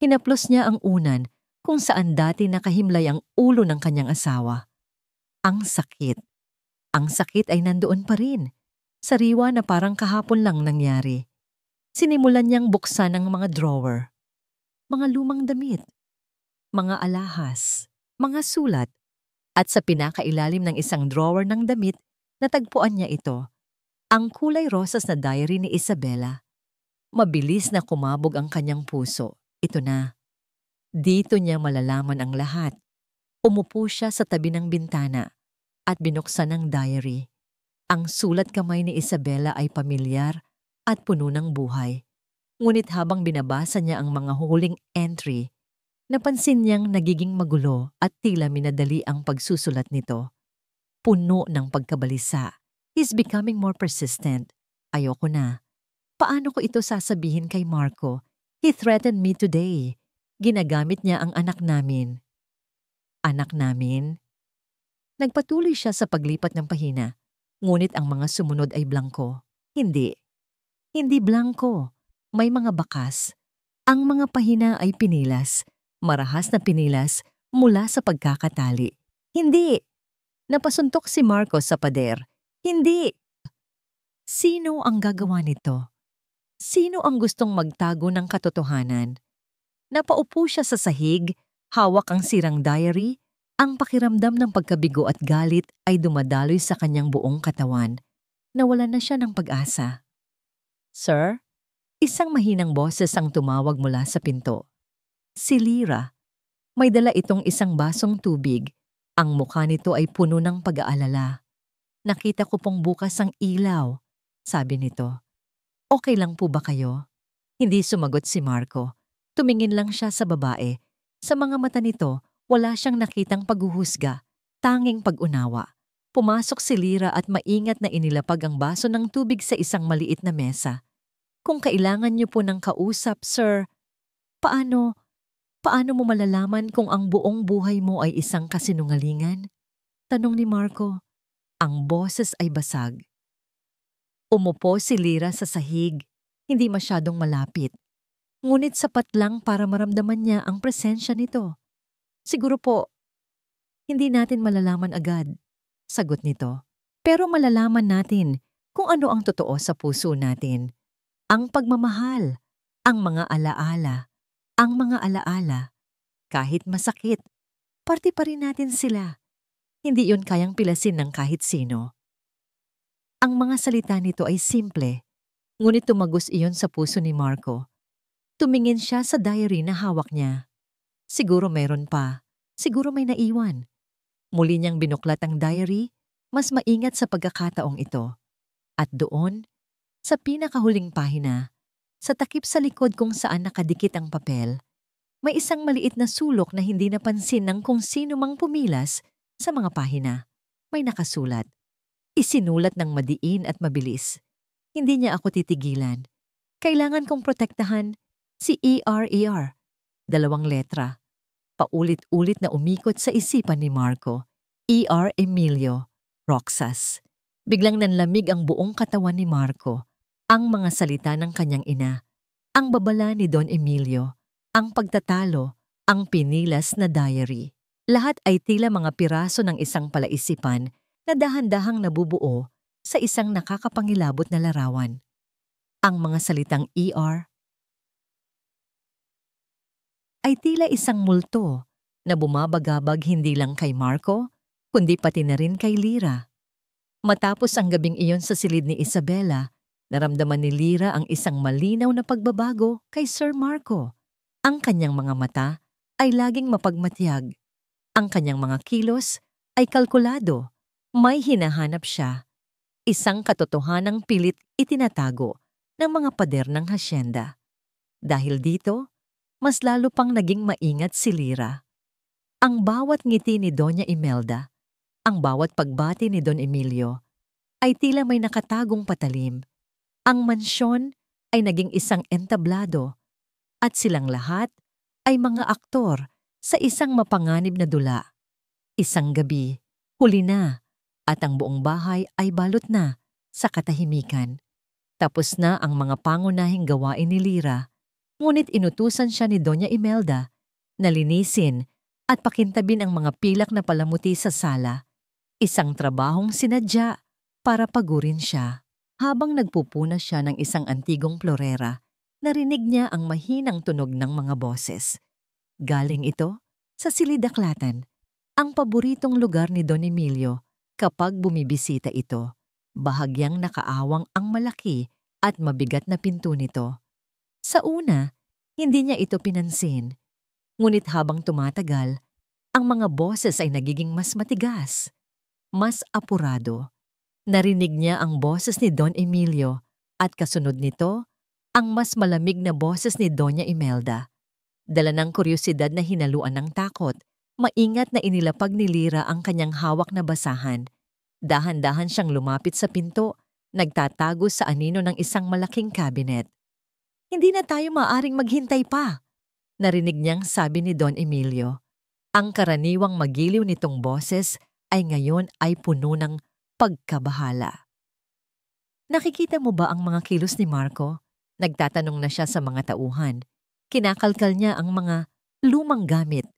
Hinaplos niya ang unan kung saan dati nakahimlay ang ulo ng kanyang asawa. Ang sakit. Ang sakit ay nandoon pa rin. Sariwa na parang kahapon lang nangyari. Sinimulan niyang buksan ang mga drawer. Mga lumang damit. Mga alahas, mga sulat, at sa pinakailalim ng isang drawer ng damit, natagpuan niya ito, ang kulay rosas na diary ni Isabela. Mabilis na kumabog ang kanyang puso. Ito na. Dito niya malalaman ang lahat. Umupo siya sa tabi ng bintana at binuksan ang diary. Ang sulat kamay ni Isabela ay pamilyar at puno ng buhay. Ngunit habang binabasa niya ang mga huling entry, napansin niyang nagiging magulo at tila minadali ang pagsusulat nito. Puno ng pagkabalisa. He's becoming more persistent. Ayoko na. Paano ko ito sasabihin kay Marco? He threatened me today. Ginagamit niya ang anak namin. Anak namin? Nagpatuloy siya sa paglipat ng pahina. Ngunit ang mga sumunod ay blangko. Hindi. Hindi blanko, may mga bakas. Ang mga pahina ay pinilas, marahas na pinilas mula sa pagkakatali. Hindi! Napasuntok si Marcos sa pader. Hindi! Sino ang gagawa nito? Sino ang gustong magtago ng katotohanan? Napaupo siya sa sahig, hawak ang sirang diary, ang pakiramdam ng pagkabigo at galit ay dumadaloy sa kanyang buong katawan. Nawalan na siya ng pag-asa. Sir? Isang mahinang boses ang tumawag mula sa pinto. Si Lyra. May dala itong isang basong tubig. Ang mukha nito ay puno ng pag-aalala. Nakita ko pong bukas ang ilaw, sabi nito. Okay lang po ba kayo? Hindi sumagot si Marco. Tumingin lang siya sa babae. Sa mga mata nito, wala siyang nakitang paghuhusga, tanging pag-unawa. Pumasok si Lyra at maingat na inilapag ang baso ng tubig sa isang maliit na mesa. Kung kailangan niyo po ng kausap, sir, paano mo malalaman kung ang buong buhay mo ay isang kasinungalingan? Tanong ni Marco. Ang boses ay basag. Umupo si Lyra sa sahig, hindi masyadong malapit. Ngunit sapat lang para maramdaman niya ang presensya nito. Siguro po, hindi natin malalaman agad, sagot nito. Pero malalaman natin kung ano ang totoo sa puso natin. Ang pagmamahal, ang mga alaala, kahit masakit, parte pa rin natin sila. Hindi yun kayang pilasin ng kahit sino. Ang mga salita nito ay simple, ngunit tumagos iyon sa puso ni Marco. Tumingin siya sa diary na hawak niya. Siguro meron pa, siguro may naiwan. Muli niyang binuklat ang diary, mas maingat sa pagkakataong ito. At doon, sa pinakahuling pahina, sa takip sa likod kung saan nakadikit ang papel, may isang maliit na sulok na hindi napansin ng kung sino mang pumilas sa mga pahina. May nakasulat. Isinulat ng madiin at mabilis. Hindi niya ako titigilan. Kailangan kong protektahan si ER. 2 letra. Paulit-ulit na umikot sa isipan ni Marco. ER Emilio, Roxas. Biglang nanlamig ang buong katawan ni Marco. Ang mga salita ng kanyang ina. Ang babala ni Don Emilio. Ang pagtatalo. Ang pinilas na diary. Lahat ay tila mga piraso ng isang palaisipan na dahan-dahang nabubuo sa isang nakakapangilabot na larawan. Ang mga salitang ER ay tila isang multo na bumabagabag hindi lang kay Marco, kundi pati na rin kay Lyra. Matapos ang gabing iyon sa silid ni Isabela, naramdaman ni Lyra ang isang malinaw na pagbabago kay Sir Marco. Ang kanyang mga mata ay laging mapagmatyag. Ang kanyang mga kilos ay kalkulado. May hinahanap siya. Isang katotohanang pilit itinatago ng mga pader ng hasyenda. Dahil dito, mas lalo pang naging maingat si Lyra. Ang bawat ngiti ni Doña Imelda, ang bawat pagbati ni Don Emilio, ay tila may nakatagong patalim. Ang mansyon ay naging isang entablado, at silang lahat ay mga aktor sa isang mapanganib na dula. Isang gabi, huli na, at ang buong bahay ay balot na sa katahimikan. Tapos na ang mga pangunahing gawain ni Lyra, ngunit inutusan siya ni Doña Imelda na linisin at pakintabin ang mga pilak na palamuti sa sala. Isang trabahong sinadya para pagurin siya. Habang nagpupuna siya ng isang antigong florera, narinig niya ang mahinang tunog ng mga boses. Galing ito sa Silidaklatan, ang paboritong lugar ni Don Emilio kapag bumibisita ito. Bahagyang nakaawang ang malaki at mabigat na pinto nito. Sa una, hindi niya ito pinansin. Ngunit habang tumatagal, ang mga boses ay nagiging mas matigas, mas apurado. Narinig niya ang boses ni Don Emilio at kasunod nito, ang mas malamig na boses ni Doña Imelda. Dala ng kuryosidad na hinaluan ng takot, maingat na inilapag ni Lyra ang kanyang hawak na basahan. Dahan-dahan siyang lumapit sa pinto, nagtatago sa anino ng isang malaking cabinet. Hindi na tayo maaring maghintay pa, narinig niyang sabi ni Don Emilio. Ang karaniwang magiliw nitong boses ay ngayon ay puno ng pagkabahala. Nakikita mo ba ang mga kilos ni Marco? Nagtatanong na siya sa mga tauhan. Kinakalkal niya ang mga lumang gamit.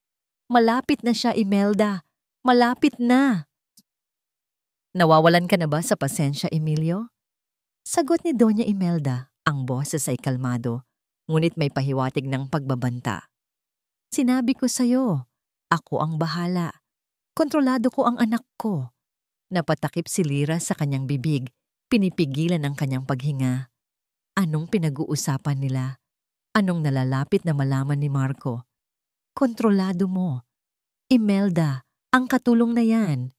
Malapit na siya, Imelda. Malapit na. Nawawalan ka na ba sa pasensya, Emilio? Sagot ni Doña Imelda, ang boses ay kalmado, ngunit may pahiwatig ng pagbabanta. Sinabi ko sa'yo, ako ang bahala. Kontrolado ko ang anak ko. Napatakip si Lyra sa kanyang bibig, pinipigilan ang kanyang paghinga. Anong pinag-uusapan nila? Anong nalalapit na malaman ni Marco? Kontrolado mo. Imelda, ang katulong na yan.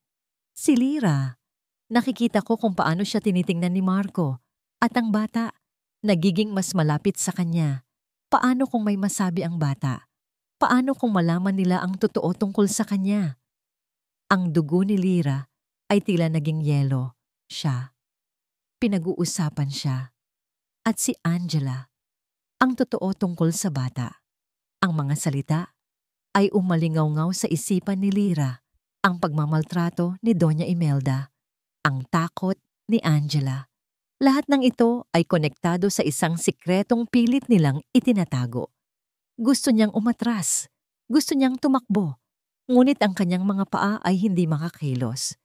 Si Lyra. Nakikita ko kung paano siya tinitingnan ni Marco. At ang bata, nagiging mas malapit sa kanya. Paano kung may masabi ang bata? Paano kung malaman nila ang totoo tungkol sa kanya? Ang dugo ni Lyra ay tila naging yelo. Siya. Pinag-uusapan siya. At si Angela. Ang totoo tungkol sa bata. Ang mga salita ay umalingaw-ngaw sa isipan ni Lyra. Ang pagmamaltrato ni Doña Imelda. Ang takot ni Angela. Lahat ng ito ay konektado sa isang sikretong pilit nilang itinatago. Gusto niyang umatras. Gusto niyang tumakbo. Ngunit ang kanyang mga paa ay hindi makakilos.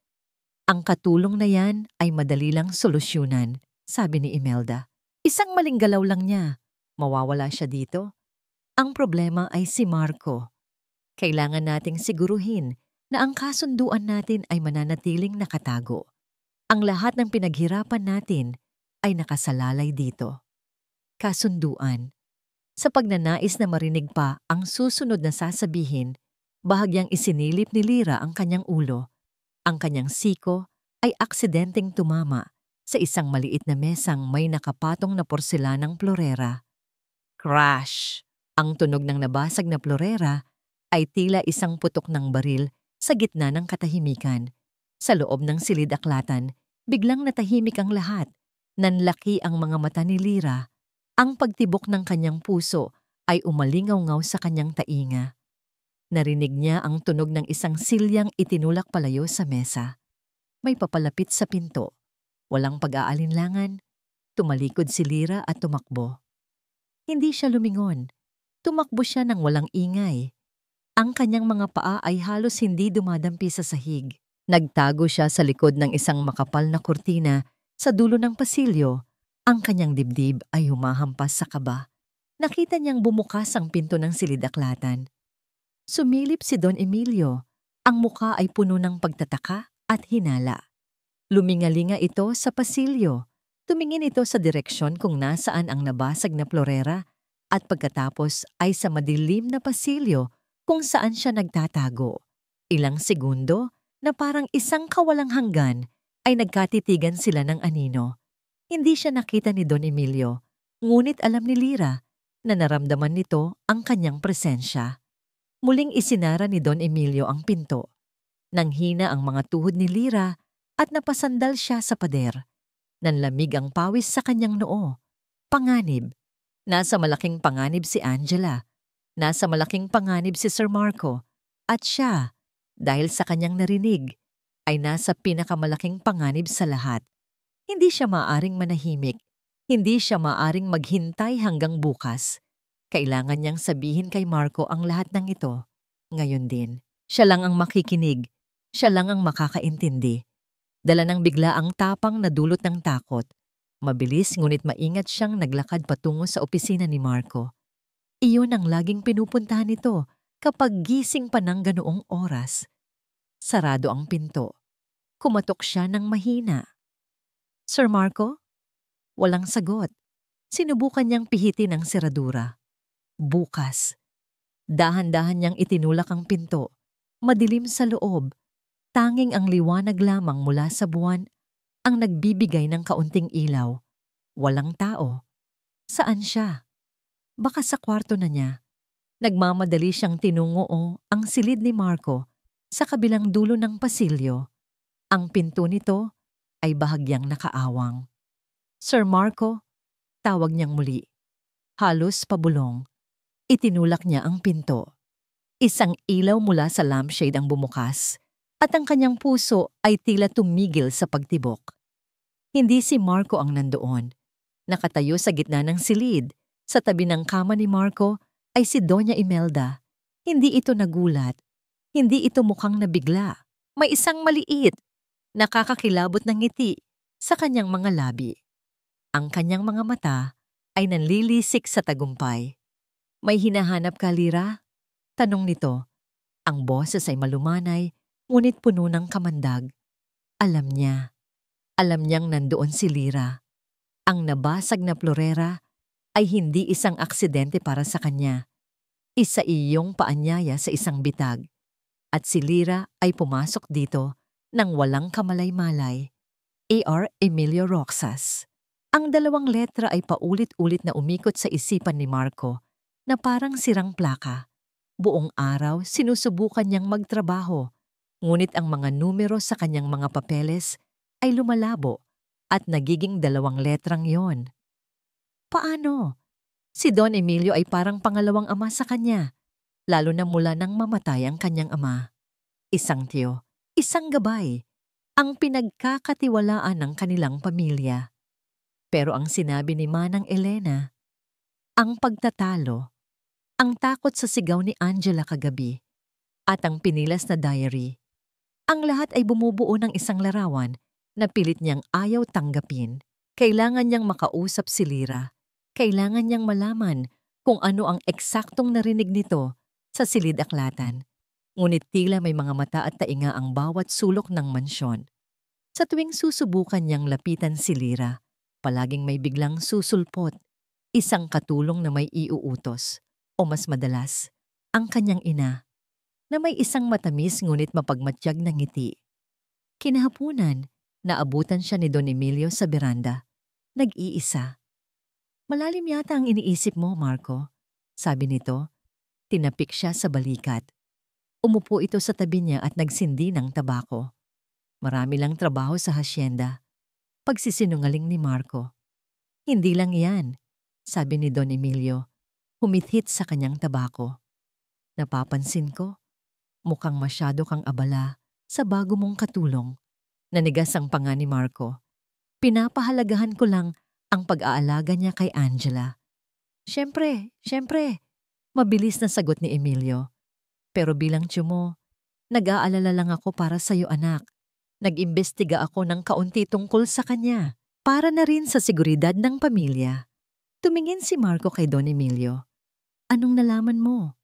Ang katulong na yan ay madali lang solusyonan, sabi ni Imelda. Isang maling galaw lang niya. Mawawala siya dito. Ang problema ay si Marco. Kailangan nating siguruhin na ang kasunduan natin ay mananatiling nakatago. Ang lahat ng pinaghirapan natin ay nakasalalay dito. Kasunduan. Sa pagnanais na marinig pa ang susunod na sasabihin, bahagyang isinilip ni Lyra ang kanyang ulo. Ang kanyang siko ay aksidenteng tumama sa isang maliit na mesang may nakapatong na porselanang plorera. Crash! Ang tunog ng nabasag na plorera ay tila isang putok ng baril sa gitna ng katahimikan. Sa loob ng silid-aklatan, biglang natahimik ang lahat. Nanlaki ang mga mata ni Lyra. Ang pagtibok ng kanyang puso ay umalingaw-ngaw sa kanyang tainga. Narinig niya ang tunog ng isang silyang itinulak palayo sa mesa. May papalapit sa pinto. Walang pag-aalinlangan. Tumalikod si Lyra at tumakbo. Hindi siya lumingon. Tumakbo siya ng walang ingay. Ang kanyang mga paa ay halos hindi dumadampi sa sahig. Nagtago siya sa likod ng isang makapal na kurtina sa dulo ng pasilyo. Ang kanyang dibdib ay humahampas sa kaba. Nakita niyang bumukas ang pinto ng silid-aklatan. Sumilip si Don Emilio. Ang muka ay puno ng pagtataka at hinala. Lumingalinga ito sa pasilyo. Tumingin ito sa direksyon kung nasaan ang nabasag na plorera at pagkatapos ay sa madilim na pasilyo kung saan siya nagtatago. Ilang segundo na parang isang kawalang hanggan ay nagkatitigan sila ng anino. Hindi siya nakita ni Don Emilio, ngunit alam ni Lyra na naramdaman nito ang kanyang presensya. Muling isinara ni Don Emilio ang pinto. Nanghina ang mga tuhod ni Lyra at napasandal siya sa pader. Nanlamig ang pawis sa kanyang noo. Panganib. Nasa malaking panganib si Angela. Nasa malaking panganib si Sir Marco. At siya, dahil sa kanyang narinig, ay nasa pinakamalaking panganib sa lahat. Hindi siya maaaring manahimik. Hindi siya maaaring maghintay hanggang bukas. Kailangan niyang sabihin kay Marco ang lahat ng ito. Ngayon din, siya lang ang makikinig. Siya lang ang makakaintindi. Dala ng bigla ang tapang na dulot ng takot. Mabilis ngunit maingat siyang naglakad patungo sa opisina ni Marco. Iyon ang laging pinupuntahan nito kapag gising pa ng ganoong oras. Sarado ang pinto. Kumatok siya ng mahina. Sir Marco? Walang sagot. Sinubukan niyang pihitin ang seradura. Bukas. Dahan-dahan niyang itinulak ang pinto. Madilim sa loob. Tanging ang liwanag lamang mula sa buwan ang nagbibigay ng kaunting ilaw. Walang tao. Saan siya? Baka sa kwarto na niya. Nagmamadali siyang tinungo ang silid ni Marco sa kabilang dulo ng pasilyo. Ang pinto nito ay bahagyang nakaawang. Sir Marco, tawag niyang muli. Halos pabulong. Itinulak niya ang pinto. Isang ilaw mula sa lampshade ang bumukas at ang kanyang puso ay tila tumigil sa pagtibok. Hindi si Marco ang nandoon. Nakatayo sa gitna ng silid. Sa tabi ng kama ni Marco ay si Doña Imelda. Hindi ito nagulat. Hindi ito mukhang nabigla. May isang maliit, nakakakilabot ng ngiti sa kanyang mga labi. Ang kanyang mga mata ay nanlilisik sa tagumpay. May hinahanap ka, Lira? Tanong nito. Ang boses ay malumanay, ngunit puno ng kamandag. Alam niya. Alam niyang nandoon si Lira. Ang nabasag na plorera ay hindi isang aksidente para sa kanya. Isa iyong paanyaya sa isang bitag. At si Lira ay pumasok dito nang walang kamalay-malay. A.R. Emilio Roxas. Ang dalawang letra ay paulit-ulit na umikot sa isipan ni Marco na parang sirang plaka. Buong araw sinusubukan niyang magtrabaho, ngunit ang mga numero sa kanyang mga papeles ay lumalabo at nagiging dalawang letrang yon. Paano? Si Don Emilio ay parang pangalawang ama sa kanya, lalo na mula nang mamatay ang kanyang ama. Isang tiyo, isang gabay, ang pinagkakatiwalaan ng kanilang pamilya. Pero ang sinabi ni Manang Elena, ang pagtatalo, ang takot sa sigaw ni Angela kagabi, at ang pinilas na diary, ang lahat ay bumubuo ng isang larawan na pilit niyang ayaw tanggapin. Kailangan niyang makausap si Lira. Kailangan niyang malaman kung ano ang eksaktong narinig nito sa silid-aklatan. Ngunit tila may mga mata at tainga ang bawat sulok ng mansyon. Sa tuwing susubukan niyang lapitan si Lira, palaging may biglang susulpot, isang katulong na may iuutos, o mas madalas, ang kanyang ina, na may isang matamis ngunit mapagmatyag na ngiti. Kinahapunan, naabutan siya ni Don Emilio sa beranda. Nag-iisa. Malalim yata ang iniisip mo, Marco, sabi nito. Tinapik siya sa balikat. Umupo ito sa tabi niya at nagsindi ng tabako. Marami lang trabaho sa hasyenda. Pagsisinungaling ni Marco. Hindi lang yan, sabi ni Don Emilio. Humithit sa kanyang tabako. Napapansin ko, mukhang masyado kang abala sa bago mong katulong. Nanigas ang panga ni Marco. Pinapahalagahan ko lang ang pag-aalaga niya kay Angela. Siyempre, mabilis na sagot ni Emilio. Pero bilang tiyo mo, nag-aalala lang ako para sa'yo, anak. Nag-imbestiga ako ng kaunti tungkol sa kanya, para na rin sa seguridad ng pamilya. Tumingin si Marco kay Don Emilio. Anong nalaman mo?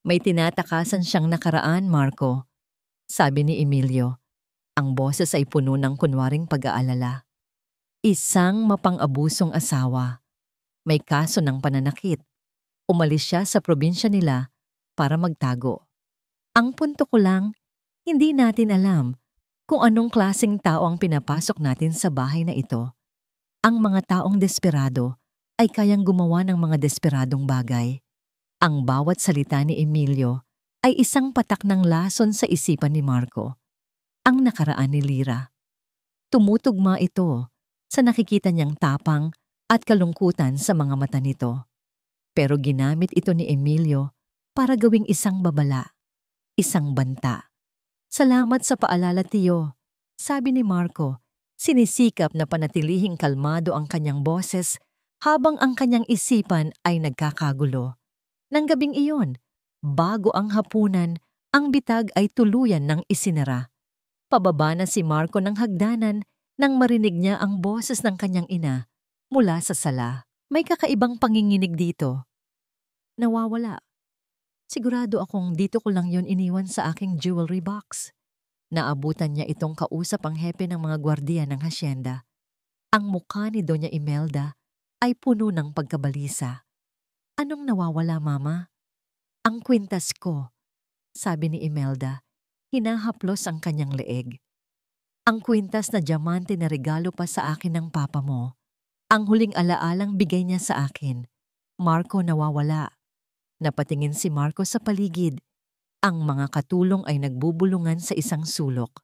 May tinatakasan siyang nakaraan, Marco, sabi ni Emilio. Ang boses ay puno ng kunwaring pag-aalala. Isang mapang-abusong asawa. May kaso ng pananakit. Umalis siya sa probinsya nila para magtago. Ang punto ko lang, hindi natin alam kung anong klaseng tao ang pinapasok natin sa bahay na ito. Ang mga taong desperado ay kayang gumawa ng mga desperadong bagay. Ang bawat salita ni Emilio ay isang patak ng lason sa isipan ni Marco. Ang nakaraan ni Lira. Tumutugma ito sa nakikita niyang tapang at kalungkutan sa mga mata nito. Pero ginamit ito ni Emilio para gawing isang babala, isang banta. Salamat sa paalala, tiyo, sabi ni Marco. Sinisikap na panatilihing kalmado ang kanyang boses habang ang kanyang isipan ay nagkakagulo. Nang gabing iyon, bago ang hapunan, ang bitag ay tuluyan ng isinara. Pababa na si Marco ng hagdanan nang marinig niya ang boses ng kanyang ina mula sa sala. May kakaibang panginginig dito. Nawawala. Sigurado akong dito ko lang yon iniwan sa aking jewelry box. Naabutan niya itong kausap ang hepe ng mga gwardiya ng hasyenda. Ang mukha ni Doña Imelda ay puno ng pagkabalisa. Anong nawawala, Mama? Ang kwintas ko, sabi ni Imelda. Hinahaplos ang kanyang leeg. Ang kwintas na diamante na regalo pa sa akin ng papa mo. Ang huling alaalang bigay niya sa akin. Marco, nawawala. Napatingin si Marco sa paligid. Ang mga katulong ay nagbubulungan sa isang sulok.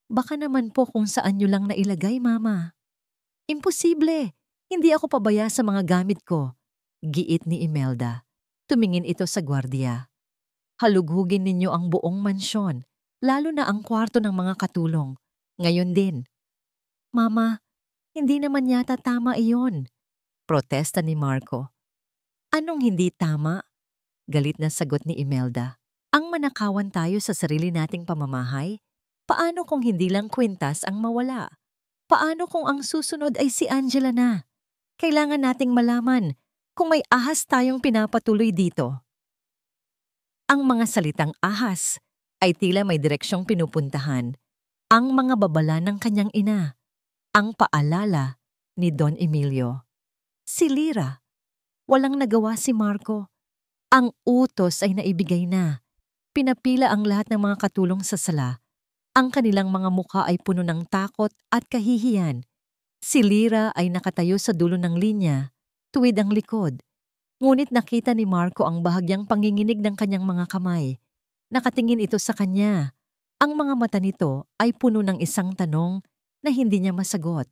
Baka naman po kung saan niyo lang nailagay, Mama. Imposible! Hindi ako pabaya sa mga gamit ko. Giit ni Imelda. Tumingin ito sa gwardiya. Halughugin ninyo ang buong mansyon, lalo na ang kwarto ng mga katulong. Ngayon din. Mama, hindi naman yata tama iyon. Protesta ni Marco. Anong hindi tama? Galit na sagot ni Imelda. Ang manakawan tayo sa sarili nating pamamahay? Paano kung hindi lang kwintas ang mawala? Paano kung ang susunod ay si Angela na? Kailangan nating malaman kung may ahas tayong pinapatuloy dito. Ang mga salitang ahas ay tila may direksyong pinupuntahan. Ang mga babala ng kanyang ina. Ang paalala ni Don Emilio. Si Lyra. Walang nagawa si Marco. Ang utos ay naibigay na. Pinapila ang lahat ng mga katulong sa sala. Ang kanilang mga mukha ay puno ng takot at kahihiyan. Si Lyra ay nakatayo sa dulo ng linya, tuwid ang likod. Ngunit nakita ni Marco ang bahagyang panginginig ng kanyang mga kamay. Nakatingin ito sa kanya. Ang mga mata nito ay puno ng isang tanong na hindi niya masagot.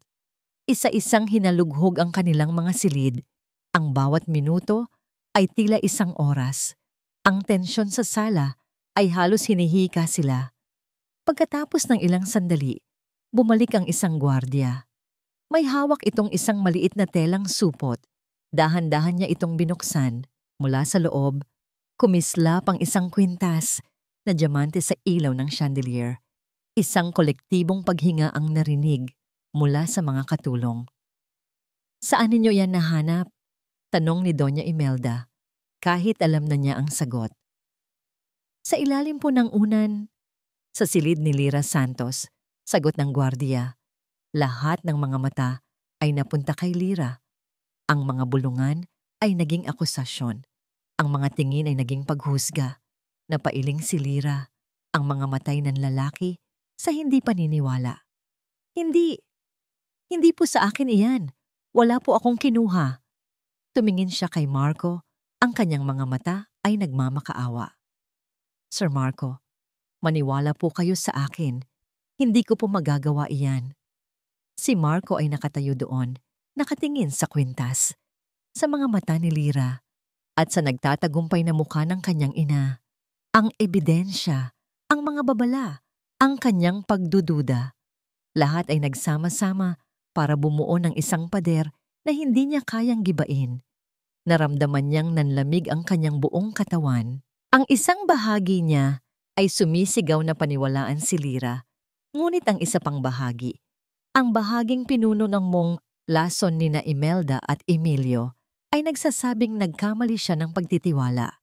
Isa-isang hinalughog ang kanilang mga silid. Ang bawat minuto ay tila isang oras. Ang tensyon sa sala ay halos hinihika sila. Pagkatapos ng ilang sandali, bumalik ang isang gwardiya. May hawak itong isang maliit na telang supot. Dahan-dahan niya itong binuksan. Mula sa loob, kumislap ang isang kwintas na diamante sa ilaw ng chandelier. Isang kolektibong paghinga ang narinig mula sa mga katulong. Saan ninyo yan nahanap? Tanong ni Doña Imelda, kahit alam na niya ang sagot. Sa ilalim po ng unan, sa silid ni Lyra Santos, sagot ng gwardiya. Lahat ng mga mata ay napunta kay Lyra. Ang mga bulungan ay naging akusasyon. Ang mga tingin ay naging paghusga. Napailing si Lyra, ang mga matay ng lalaki sa hindi paniniwala. Hindi po sa akin iyan. Wala po akong kinuha. Tumingin siya kay Marco, ang kanyang mga mata ay nagmamakaawa. Sir Marco, maniwala po kayo sa akin. Hindi ko po magagawa iyan. Si Marco ay nakatayo doon, nakatingin sa kwintas, sa mga mata ni Lyra, at sa nagtatagumpay na mukha ng kanyang ina. Ang ebidensya, ang mga babala, ang kanyang pagdududa. Lahat ay nagsama-sama para bumuo ng isang pader na hindi niya kayang gibain. Naramdaman niyang nanlamig ang kanyang buong katawan. Ang isang bahagi niya ay sumisigaw na paniwalaan si Lyra, ngunit ang isa pang bahagi, ang bahaging pinuno ng mong lason ni na Imelda at Emilio, ay nagsasabing nagkamali siya ng pagtitiwala.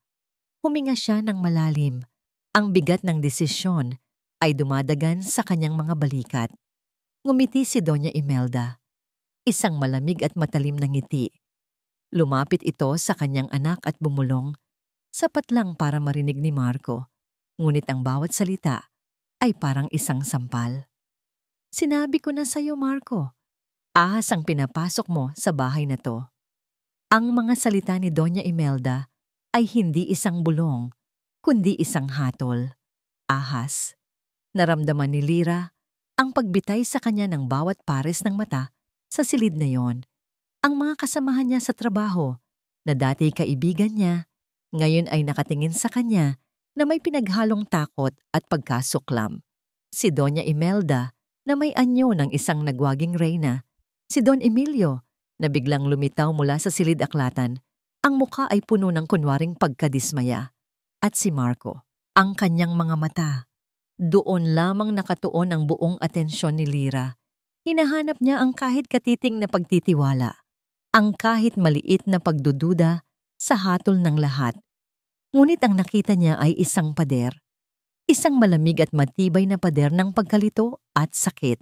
Huminga siya ng malalim. Ang bigat ng desisyon ay dumadagan sa kanyang mga balikat. Ngumiti si Doña Imelda. Isang malamig at matalim na ngiti. Lumapit ito sa kanyang anak at bumulong. Sapat lang para marinig ni Marco. Ngunit ang bawat salita ay parang isang sampal. Sinabi ko na sa'yo, Marco. Ahas ang pinapasok mo sa bahay na to. Ang mga salita ni Doña Imelda ay hindi isang bulong, kundi isang hatol. Ahas. Naramdaman ni Lyra ang pagbitay sa kanya ng bawat pares ng mata sa silid na yon. Ang mga kasamahan niya sa trabaho, na dati kaibigan niya, ngayon ay nakatingin sa kanya na may pinaghalong takot at pagkasuklam. Si Doña Imelda na may anyo ng isang nagwaging reyna. Si Don Emilio na biglang lumitaw mula sa silid-aklatan. Ang mukha ay puno ng kunwaring pagkadismaya. At si Marco, ang kanyang mga mata. Doon lamang nakatuon ang buong atensyon ni Lyra. Hinahanap niya ang kahit katiting na pagtitiwala, ang kahit maliit na pagdududa sa hatol ng lahat. Ngunit ang nakita niya ay isang pader. Isang malamig at matibay na pader ng pagkalito at sakit.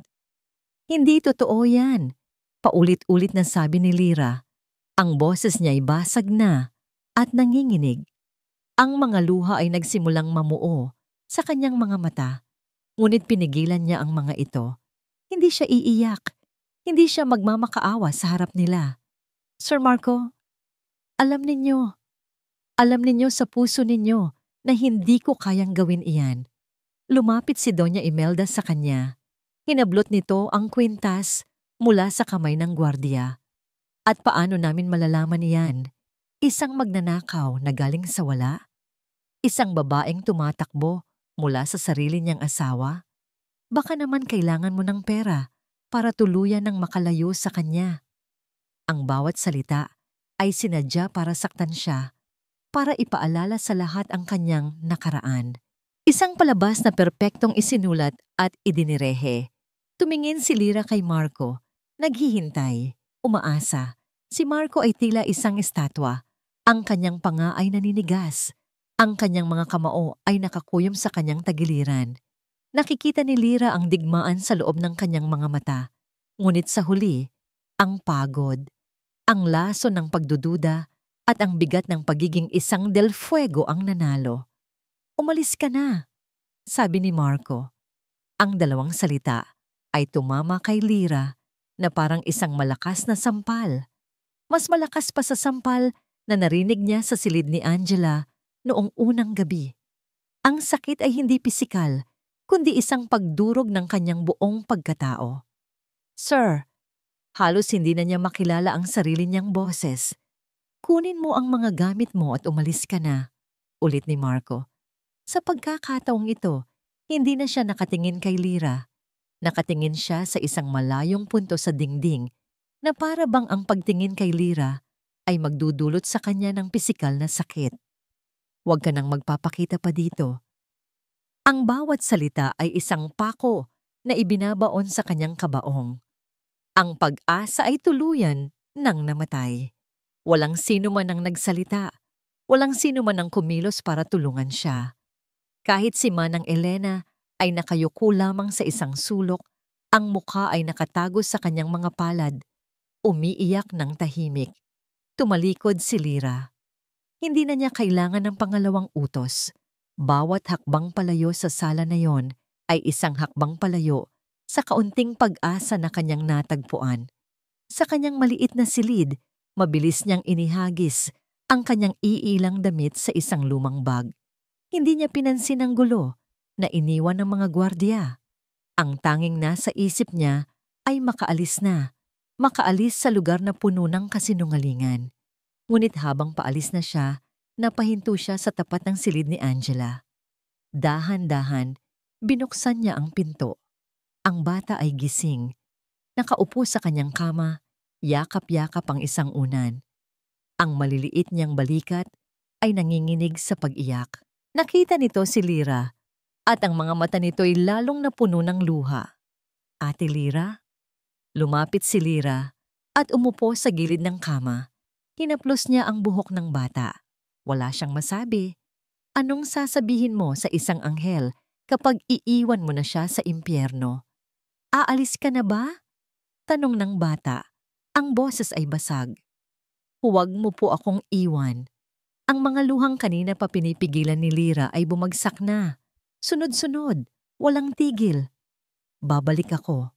Hindi totoo yan. Paulit-ulit na sabi ni Lyra. Ang boses niya ay basag na at nanginginig. Ang mga luha ay nagsimulang mamuo sa kanyang mga mata. Ngunit pinigilan niya ang mga ito. Hindi siya iiyak. Hindi siya magmamakaawa sa harap nila. Sir Marco, alam ninyo sa puso ninyo na hindi ko kayang gawin iyan. Lumapit si Doña Imelda sa kanya. Hinablot nito ang kwintas mula sa kamay ng gwardiya. At paano namin malalaman iyan? Isang magnanakaw na galing sa wala? Isang babaeng tumatakbo mula sa sarili niyang asawa? Baka naman kailangan mo ng pera para tuluyan ng makalayo sa kanya. Ang bawat salita ay sinadya para saktan siya, para ipaalala sa lahat ang kanyang nakaraan. Isang palabas na perpektong isinulat at idinirehe. Tumingin si Lyra kay Marco, naghihintay, umaasa. Si Marco ay tila isang estatwa. Ang kanyang panga ay naninigas. Ang kanyang mga kamao ay nakakuyom sa kanyang tagiliran. Nakikita ni Lyra ang digmaan sa loob ng kanyang mga mata. Ngunit sa huli, ang pagod, ang laso ng pagdududa at ang bigat ng pagiging isang Del Fuego ang nanalo. "Umalis ka na," sabi ni Marco. Ang dalawang salita ay tumama kay Lyra na parang isang malakas na sampal. Mas malakas pa sa sampal na narinig niya sa silid ni Angela noong unang gabi. Ang sakit ay hindi pisikal, kundi isang pagdurog ng kanyang buong pagkatao. "Sir," halos hindi na niya makilala ang sarili niyang boses. "Kunin mo ang mga gamit mo at umalis ka na," ulit ni Marco. Sa pagkakataong ito, hindi na siya nakatingin kay Lyra. Nakatingin siya sa isang malayong punto sa dingding na para bang ang pagtingin kay Lyra ay magdudulot sa kanya ng pisikal na sakit. "Huwag ka nang magpapakita pa dito." Ang bawat salita ay isang pako na ibinabaon sa kanyang kabaong. Ang pag-asa ay tuluyan nang namatay. Walang sino man ang nagsalita. Walang sino man ang kumilos para tulungan siya. Kahit si Manang Elena ay nakayuko lamang sa isang sulok, ang mukha ay nakatago sa kanyang mga palad. Umiiyak ng tahimik. Tumalikod si Lyra. Hindi na niya kailangan ng pangalawang utos. Bawat hakbang palayo sa sala na yon ay isang hakbang palayo sa kaunting pag-asa na kanyang natagpuan. Sa kanyang maliit na silid, mabilis niyang inihagis ang kanyang iilang damit sa isang lumang bag. Hindi niya pinansin ang gulo na iniwan ng mga gwardiya. Ang tanging nasa isip niya ay makaalis na, makaalis sa lugar na puno ng kasinungalingan. Ngunit habang paalis na siya, napahinto siya sa tapat ng silid ni Angela. Dahan-dahan, binuksan niya ang pinto. Ang bata ay gising. Nakaupo sa kanyang kama, yakap-yakap ang isang unan. Ang maliliit niyang balikat ay nanginginig sa pag-iyak. Nakita nito si Lyra at ang mga mata nito'y lalong napuno ng luha. "Ate Lyra?" Lumapit si Lyra at umupo sa gilid ng kama. Hinaplos niya ang buhok ng bata. Wala siyang masabi. Anong sasabihin mo sa isang anghel kapag iiwan mo na siya sa impyerno? "Aalis ka na ba?" tanong ng bata. Ang boses ay basag. "Huwag mo po akong iwan." Ang mga luhang kanina pa pinipigilan ni Lyra ay bumagsak na. Sunod-sunod, walang tigil. "Babalik ako."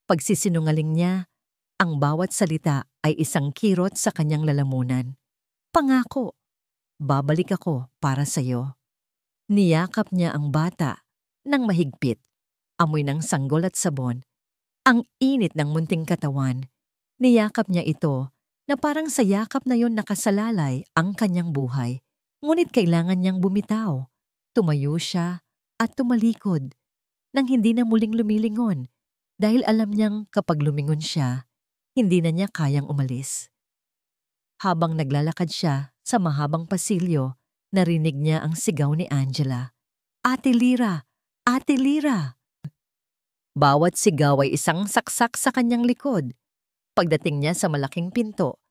Pagsisinungaling niya, ang bawat salita ay isang kirot sa kanyang lalamunan. "Pangako, babalik ako para sa'yo." Niyakap niya ang bata ng mahigpit. Amoy ng sanggol at sabon. Ang init ng munting katawan. Niyakap niya ito na parang sa yakap na yon nakasalalay ang kanyang buhay. Ngunit kailangan niyang bumitaw. Tumayo siya at tumalikod nang hindi na muling lumilingon dahil alam niyang kapag lumingon siya, hindi na niya kayang umalis. Habang naglalakad siya sa mahabang pasilyo, narinig niya ang sigaw ni Angela. "Ate Lyra! Ate Lyra!" Bawat sigaw ay isang saksak sa kanyang likod. Pagdating niya sa malaking pinto,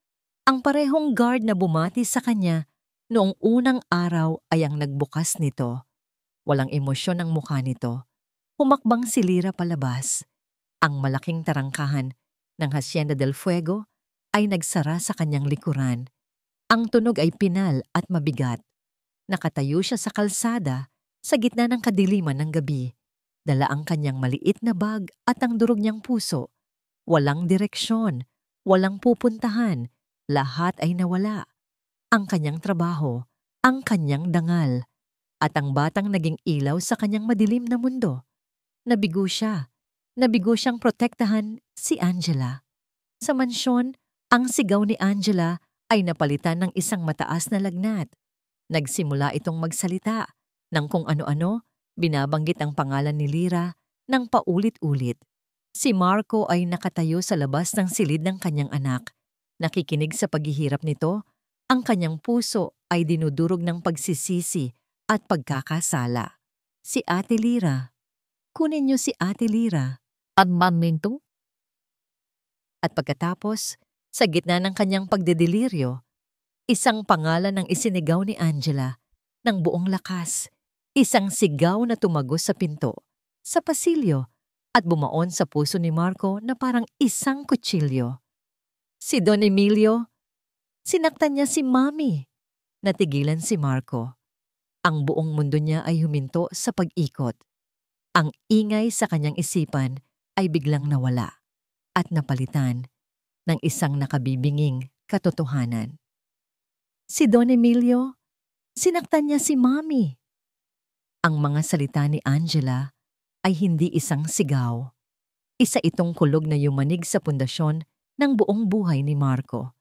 ang parehong guard na bumati sa kanya noong unang araw ay ang nagbukas nito. Walang emosyon ang mukha nito. Humakbang si Lyra palabas. Ang malaking tarangkahan ng Hacienda del Fuego ay nagsara sa kanyang likuran. Ang tunog ay pinal at mabigat. Nakatayo siya sa kalsada sa gitna ng kadiliman ng gabi. Dala ang kanyang maliit na bag at ang durog niyang puso. Walang direksyon, walang pupuntahan, lahat ay nawala. Ang kanyang trabaho, ang kanyang dangal, at ang batang naging ilaw sa kanyang madilim na mundo. Nabigo siya. Nabigo siyang protektahan si Angela. Sa mansyon, ang sigaw ni Angela ay napalitan ng isang mataas na lagnat. Nagsimula itong magsalita ng kung ano-ano, binabanggit ang pangalan ni Lyra ng paulit-ulit. Si Marco ay nakatayo sa labas ng silid ng kanyang anak. Nakikinig sa paghihirap nito, ang kanyang puso ay dinudurog ng pagsisisi at pagkakasala. Si Ate Lira. Kunin niyo si Ate Lira. At maminto? At pagkatapos, sa gitna ng kanyang pagdedelirio, isang pangalan ang isinigaw ni Angela ng buong lakas. Isang sigaw na tumagos sa pinto, sa pasilyo, at bumaon sa puso ni Marco na parang isang kutsilyo. Si Don Emilio, sinaktan niya si Mami. Natigilan si Marco. Ang buong mundo niya ay huminto sa pag-ikot. Ang ingay sa kanyang isipan ay biglang nawala at napalitan ng isang nakabibinging katotohanan. Si Don Emilio, sinaktan niya si Mami. Ang mga salita ni Angela ay hindi isang sigaw. Isa itong kulog na yumanig sa pundasyon ng buong buhay ni Marco.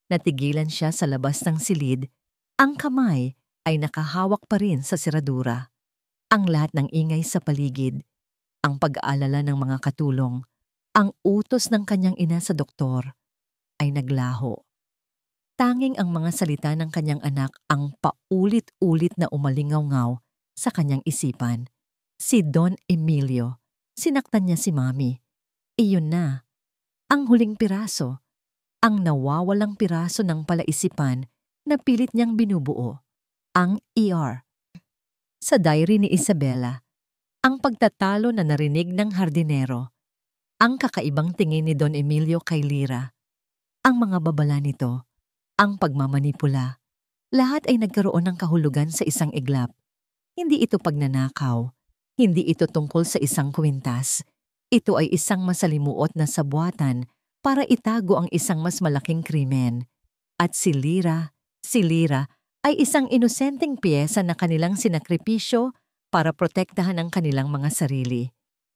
Natigilan siya sa labas ng silid, ang kamay ay nakahawak pa rin sa seradura. Ang lahat ng ingay sa paligid, ang pag-aalala ng mga katulong, ang utos ng kanyang ina sa doktor, ay naglaho. Tanging ang mga salita ng kanyang anak ang paulit-ulit na umalingaw-ngaw sa kanyang isipan. Si Don Emilio, sinaktan niya si Mami. Iyon na, ang huling piraso, ang nawawalang piraso ng palaisipan na pilit niyang binubuo, ang ER. Sa diary ni Isabela, ang pagtatalo na narinig ng hardinero, ang kakaibang tingin ni Don Emilio kay Lira, ang mga babala nito, ang pagmamanipula, lahat ay nagkaroon ng kahulugan sa isang iglap. Hindi ito pagnanakaw, hindi ito tungkol sa isang kwintas. Ito ay isang masalimuot na sabuatan para itago ang isang mas malaking krimen. At si Lira ay isang inosenteng piyesa na kanilang sinakripisyo para protektahan ang kanilang mga sarili.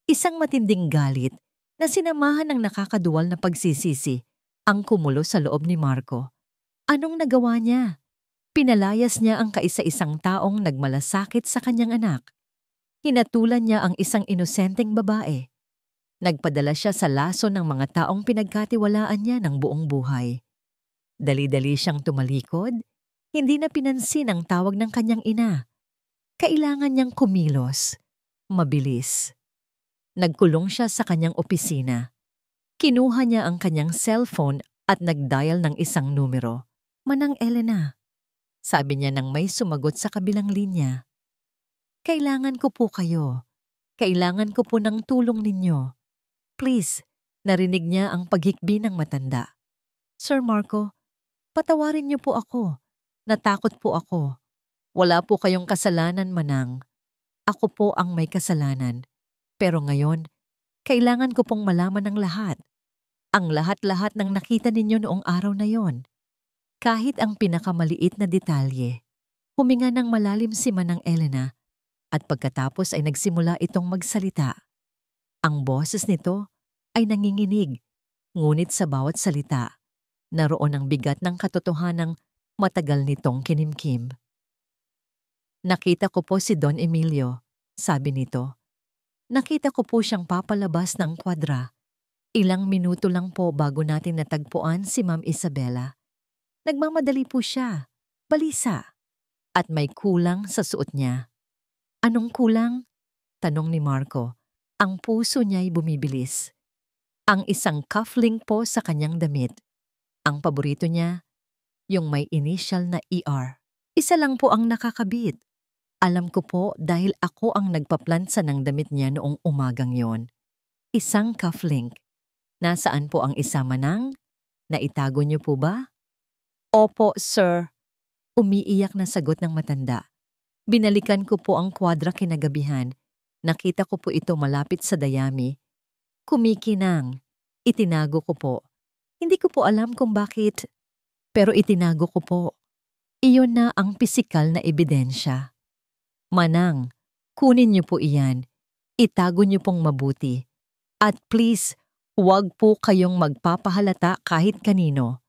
Isang matinding galit na sinamahan ng nakakaduwal na pagsisisi ang kumulo sa loob ni Marco. Anong nagawa niya? Pinalayas niya ang kaisa-isang taong nagmalasakit sa kanyang anak. Hinatulan niya ang isang inosenteng babae. Nagpadala siya sa laso ng mga taong pinagkatiwalaan niya ng buong buhay. Dali-dali siyang tumalikod, hindi na pinansin ang tawag ng kanyang ina. Kailangan niyang kumilos, mabilis. Nagkulong siya sa kanyang opisina. Kinuha niya ang kanyang cellphone at nagdial ng isang numero. Manang Elena, sabi niya nang may sumagot sa kabilang linya. Kailangan ko po kayo. Kailangan ko po ng tulong ninyo. Please, narinig niya ang paghikbi ng matanda. Sir Marco, patawarin niyo po ako. Natakot po ako. Wala po kayong kasalanan, Manang. Ako po ang may kasalanan. Pero ngayon, kailangan ko pong malaman ng lahat. Ang lahat-lahat ng nakita ninyo noong araw na yon. Kahit ang pinakamaliit na detalye. Huminga ng malalim si Manang Elena at pagkatapos ay nagsimula itong magsalita. Ang boses nito ay nanginginig, ngunit sa bawat salita, naroon ang bigat ng katotohanang matagal nitong kinimkim. Nakita ko po si Don Emilio, sabi nito. Nakita ko po siyang papalabas ng kwadra. Ilang minuto lang po bago natin natagpuan si Ma'am Isabela. Nagmamadali po siya, balisa, at may kulang sa suot niya. Anong kulang? Tanong ni Marco. Ang puso niya'y bumibilis. Ang isang cufflink po sa kanyang damit. Ang paborito niya, yung may initial na ER. Isa lang po ang nakakabit. Alam ko po dahil ako ang nagpaplansa ng damit niya noong umagang yon. Isang cufflink. Nasaan po ang isa, Manang? Naitago niyo po ba? Opo, sir. Umiiyak na sagot ng matanda. Binalikan ko po ang kwadra kinagabihan. Nakita ko po ito malapit sa dayami. Kumikinang. Itinago ko po. Hindi ko po alam kung bakit, pero itinago ko po. Iyon na ang pisikal na ebidensya. Manang, kunin niyo po iyan. Itago niyo pong mabuti. At please, huwag po kayong magpapahalata kahit kanino.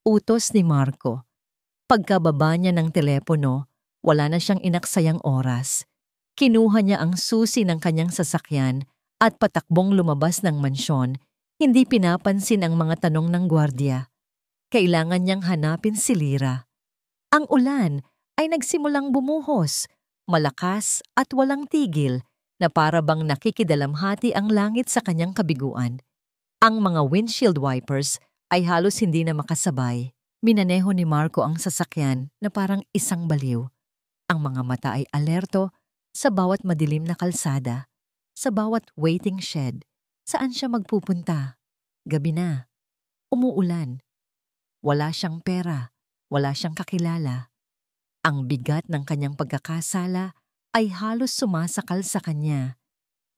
Utos ni Marco. Pagkababa niya ng telepono, wala na siyang inaksayang oras. Kinuha niya ang susi ng kanyang sasakyan at patakbong lumabas ng mansyon, hindi pinapansin ang mga tanong ng gwardiya. Kailangan niyang hanapin si Lyra. Ang ulan ay nagsimulang bumuhos, malakas at walang tigil na para bang nakikidalamhati ang langit sa kanyang kabiguan. Ang mga windshield wipers ay halos hindi na makasabay. Minaneho ni Marco ang sasakyan na parang isang baliw. Ang mga mata ay alerto sa bawat madilim na kalsada, sa bawat waiting shed. Saan siya magpupunta? Gabi na. Umuulan. Wala siyang pera. Wala siyang kakilala. Ang bigat ng kanyang pagkakasala ay halos sumasakal sa kanya.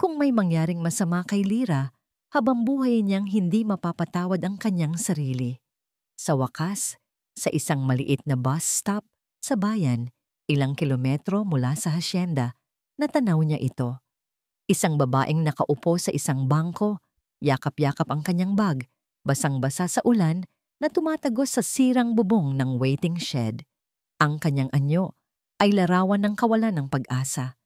Kung may mangyaring masama kay Lyra, habang buhay niyang hindi mapapatawad ang kanyang sarili. Sa wakas, sa isang maliit na bus stop sa bayan, ilang kilometro mula sa hasyenda, natanaw niya ito. Isang babaeng nakaupo sa isang bangko, yakap-yakap ang kanyang bag, basang-basa sa ulan na tumatagos sa sirang bubong ng waiting shed. Ang kanyang anyo ay larawan ng kawalan ng pag-asa.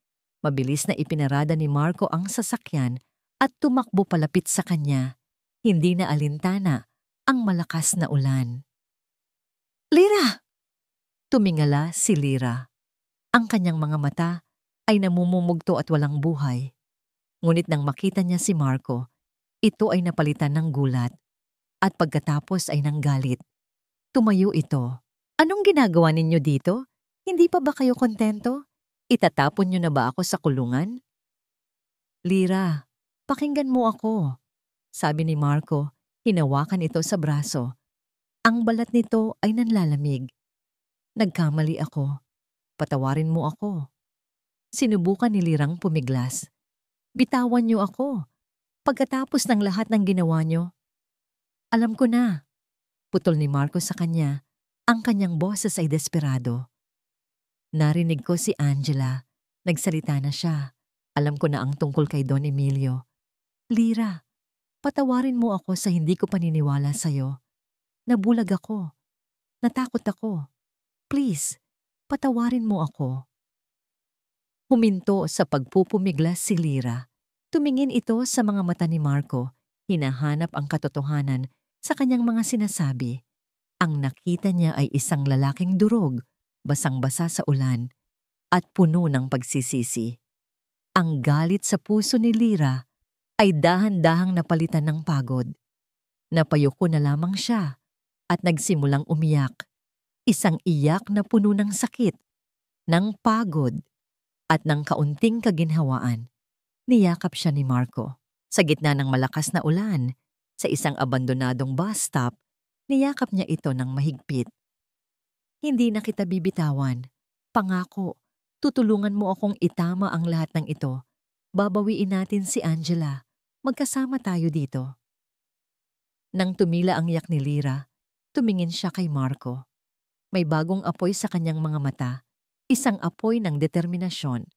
Mabilis na ipinarada ni Marco ang sasakyan at tumakbo palapit sa kanya. Hindi na alintana ang malakas na ulan. "Lyra!" Tumingala si Lyra. Ang kanyang mga mata ay namumumugto at walang buhay. Ngunit nang makita niya si Marco, ito ay napalitan ng gulat at pagkatapos ay ng galit. Tumayo ito. "Anong ginagawa ninyo dito? Hindi pa ba kayo kontento? Itatapon niyo na ba ako sa kulungan?" "Lyra, pakinggan mo ako," sabi ni Marco, hinawakan ito sa braso. Ang balat nito ay nanlalamig. "Nagkamali ako. Patawarin mo ako." Sinubukan ni Lyrang pumiglas. "Bitawan niyo ako. Pagkatapos ng lahat ng ginawa niyo." "Alam ko na." Putol ni Marco sa kanya. Ang kanyang boses ay desperado. "Narinig ko si Angela. Nagsalita na siya. Alam ko na ang tungkol kay Don Emilio. Lyra, patawarin mo ako sa hindi ko paniniwala sa'yo. Nabulag ako. Natakot ako. Please, patawarin mo ako." Huminto sa pagpupumiglas si Lyra. Tumingin ito sa mga mata ni Marco, hinahanap ang katotohanan sa kanyang mga sinasabi. Ang nakita niya ay isang lalaking durog, basang-basa sa ulan, at puno ng pagsisisi. Ang galit sa puso ni Lyra ay dahan-dahang napalitan ng pagod. Napayuko na lamang siya at nagsimulang umiyak. Isang iyak na puno ng sakit, ng pagod, at ng kaunting kaginhawaan. Niyakap siya ni Marco. Sa gitna ng malakas na ulan, sa isang abandonadong bus stop, niyakap niya ito ng mahigpit. "Hindi na kita bibitawan. Pangako, tutulungan mo akong itama ang lahat ng ito. Babawiin natin si Angela. Magkasama tayo dito." Nang tumila ang iyak ni Lyra, tumingin siya kay Marco. May bagong apoy sa kanyang mga mata, isang apoy ng determinasyon.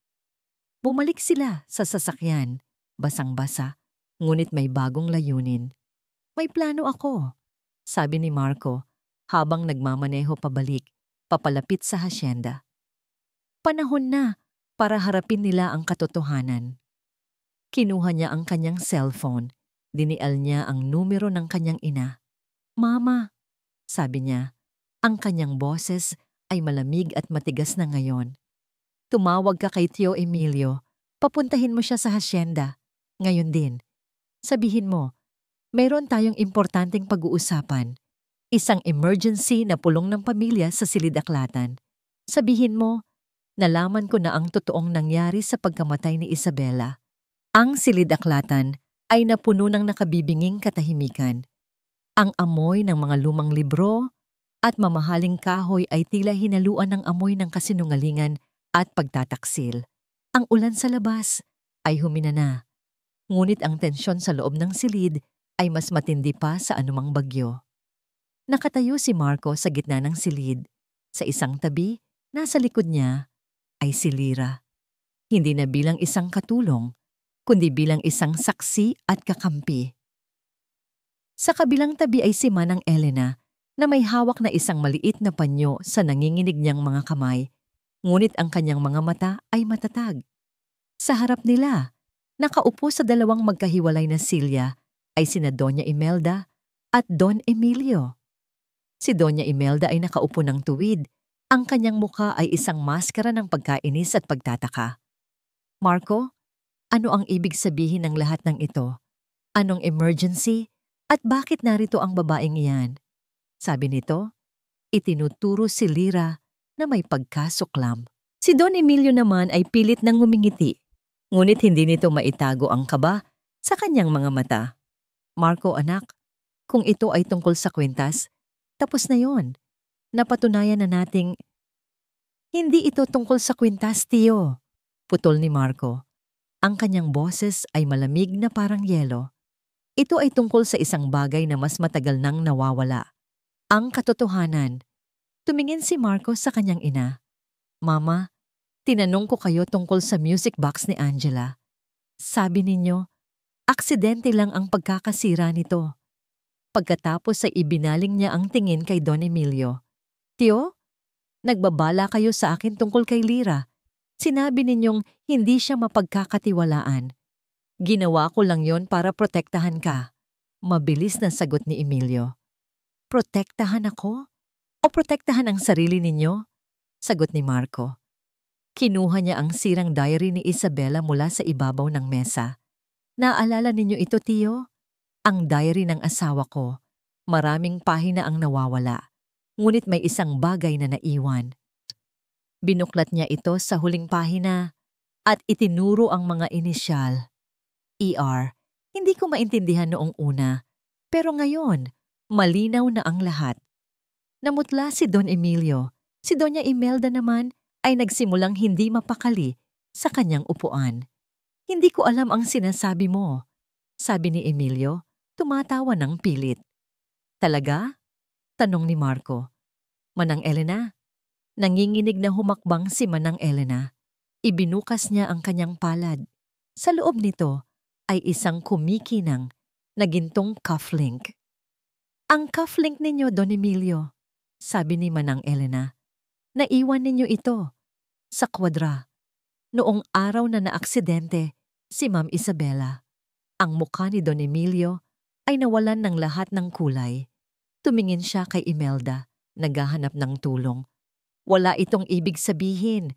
Bumalik sila sa sasakyan, basang-basa, ngunit may bagong layunin. "May plano ako," sabi ni Marco habang nagmamaneho pabalik, papalapit sa hasyenda. Panahon na para harapin nila ang katotohanan. Kinuha niya ang kanyang cellphone, dinial niya ang numero ng kanyang ina. "Mama," sabi niya, ang kanyang boses ay malamig at matigas na ngayon. "Tumawag ka kay Tio Emilio. Papuntahin mo siya sa hasyenda. Ngayon din. Sabihin mo, mayroon tayong importanteng pag-uusapan. Isang emergency na pulong ng pamilya sa Silid-Aklatan. Sabihin mo, nalaman ko na ang totoong nangyari sa pagkamatay ni Isabela." Ang Silid-Aklatan ay napuno ng nakabibinging katahimikan. Ang amoy ng mga lumang libro at mamahaling kahoy ay tila hinaluan ng amoy ng kasinungalingan at pagtataksil. Ang ulan sa labas ay humina na, ngunit ang tensyon sa loob ng silid ay mas matindi pa sa anumang bagyo. Nakatayo si Marco sa gitna ng silid. Sa isang tabi, nasa likod niya, ay si Lyra. Hindi na bilang isang katulong, kundi bilang isang saksi at kakampi. Sa kabilang tabi ay si Manang Elena na may hawak na isang maliit na panyo sa nanginginig niyang mga kamay, ngunit ang kanyang mga mata ay matatag. Sa harap nila, Nakaupo sa dalawang magkahiwalay na silya ay sina Doña Imelda at Don Emilio. Si Doña Imelda ay nakaupo ng tuwid. Ang kanyang mukha ay isang maskara ng pagkainis at pagtataka. Marco, ano ang ibig sabihin ng lahat ng ito? Anong emergency? At bakit narito ang babaeng iyan? Sabi nito, itinuturo si Lyra na may pagkasuklam. Si Don Emilio naman ay pilit nang ngumingiti. Ngunit hindi nito maitago ang kaba sa kanyang mga mata. Marco anak, kung ito ay tungkol sa kwintas, tapos na yon. Napatunayan na nating hindi ito tungkol sa kwintas, tiyo. Putol ni Marco. Ang kanyang boses ay malamig na parang yelo. Ito ay tungkol sa isang bagay na mas matagal nang nawawala. Ang katotohanan. Tumingin si Marco sa kanyang ina. Mama, tinanong ko kayo tungkol sa music box ni Angela. Sabi ninyo, aksidente lang ang pagkakasira nito. Pagkatapos ay ibinaling niya ang tingin kay Don Emilio. Tiyo, nagbabala kayo sa akin tungkol kay Lyra. Sinabi ninyong hindi siya mapagkakatiwalaan. Ginawa ko lang yon para protektahan ka. Mabilis na sagot ni Emilio. Protektahan ako? O protektahan ang sarili ninyo? Sagot ni Marco. Kinuha niya ang sirang diary ni Isabela mula sa ibabaw ng mesa. Naalala ninyo ito, tiyo? Ang diary ng asawa ko. Maraming pahina ang nawawala. Ngunit may isang bagay na naiwan. Binuklat niya ito sa huling pahina at itinuro ang mga inisyal. ER. Hindi ko maintindihan noong una, pero ngayon, malinaw na ang lahat. Namutla si Don Emilio. Si Doña Imelda naman ay nagsimulang hindi mapakali sa kanyang upuan. Hindi ko alam ang sinasabi mo, sabi ni Emilio, tumatawa ng pilit. Talaga? Tanong ni Marco. Manang Elena? Nanginginig na humakbang si Manang Elena. Ibinukas niya ang kanyang palad. Sa loob nito ay isang kumikinang na gintong cufflink. Ang cufflink ninyo, Don Emilio, sabi ni Manang Elena. Naiwan ninyo ito sa kwadra. Noong araw na naaksidente si Ma'am Isabela. Ang mukha ni Don Emilio ay nawalan ng lahat ng kulay. Tumingin siya kay Imelda, naghahanap ng tulong. Wala itong ibig sabihin.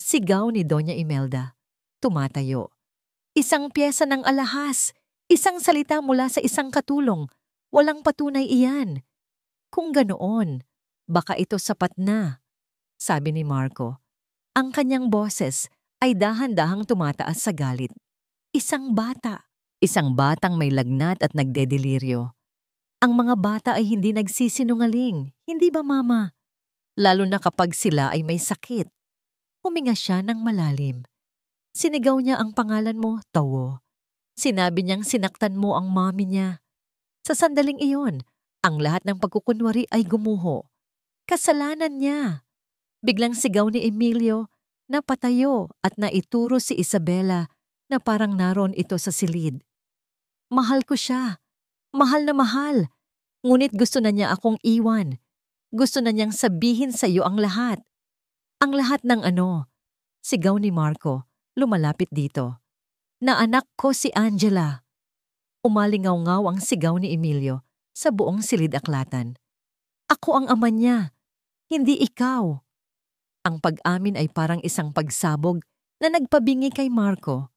Sigaw ni Doña Imelda. Tumatayo. Isang pyesa ng alahas. Isang salita mula sa isang katulong. Walang patunay iyan. Kung ganoon, baka ito sapat na, sabi ni Marco. Ang kanyang boses ay dahan-dahang tumataas sa galit. Isang bata. Isang batang may lagnat at nagdedeliryo. Ang mga bata ay hindi nagsisinungaling, hindi ba mama? Lalo na kapag sila ay may sakit. Huminga siya ng malalim. Sinigaw niya ang pangalan mo, Tawo. Sinabi niyang sinaktan mo ang mami niya. Sa sandaling iyon, ang lahat ng pagkukunwari ay gumuho. Kasalanan niya. Biglang sigaw ni Emilio na patayo at naituro si Isabela na parang naroon ito sa silid. Mahal ko siya. Mahal na mahal. Ngunit gusto na niya akong iwan. Gusto na niyang sabihin sa iyo ang lahat. Ang lahat ng ano? Sigaw ni Marco, lumalapit dito. Na anak ko si Angela. Umalingaw-ngaw ang sigaw ni Emilio sa buong silid-aklatan. Ako ang ama niya, hindi ikaw. Ang pag-amin ay parang isang pagsabog na nagpabingi kay Marco.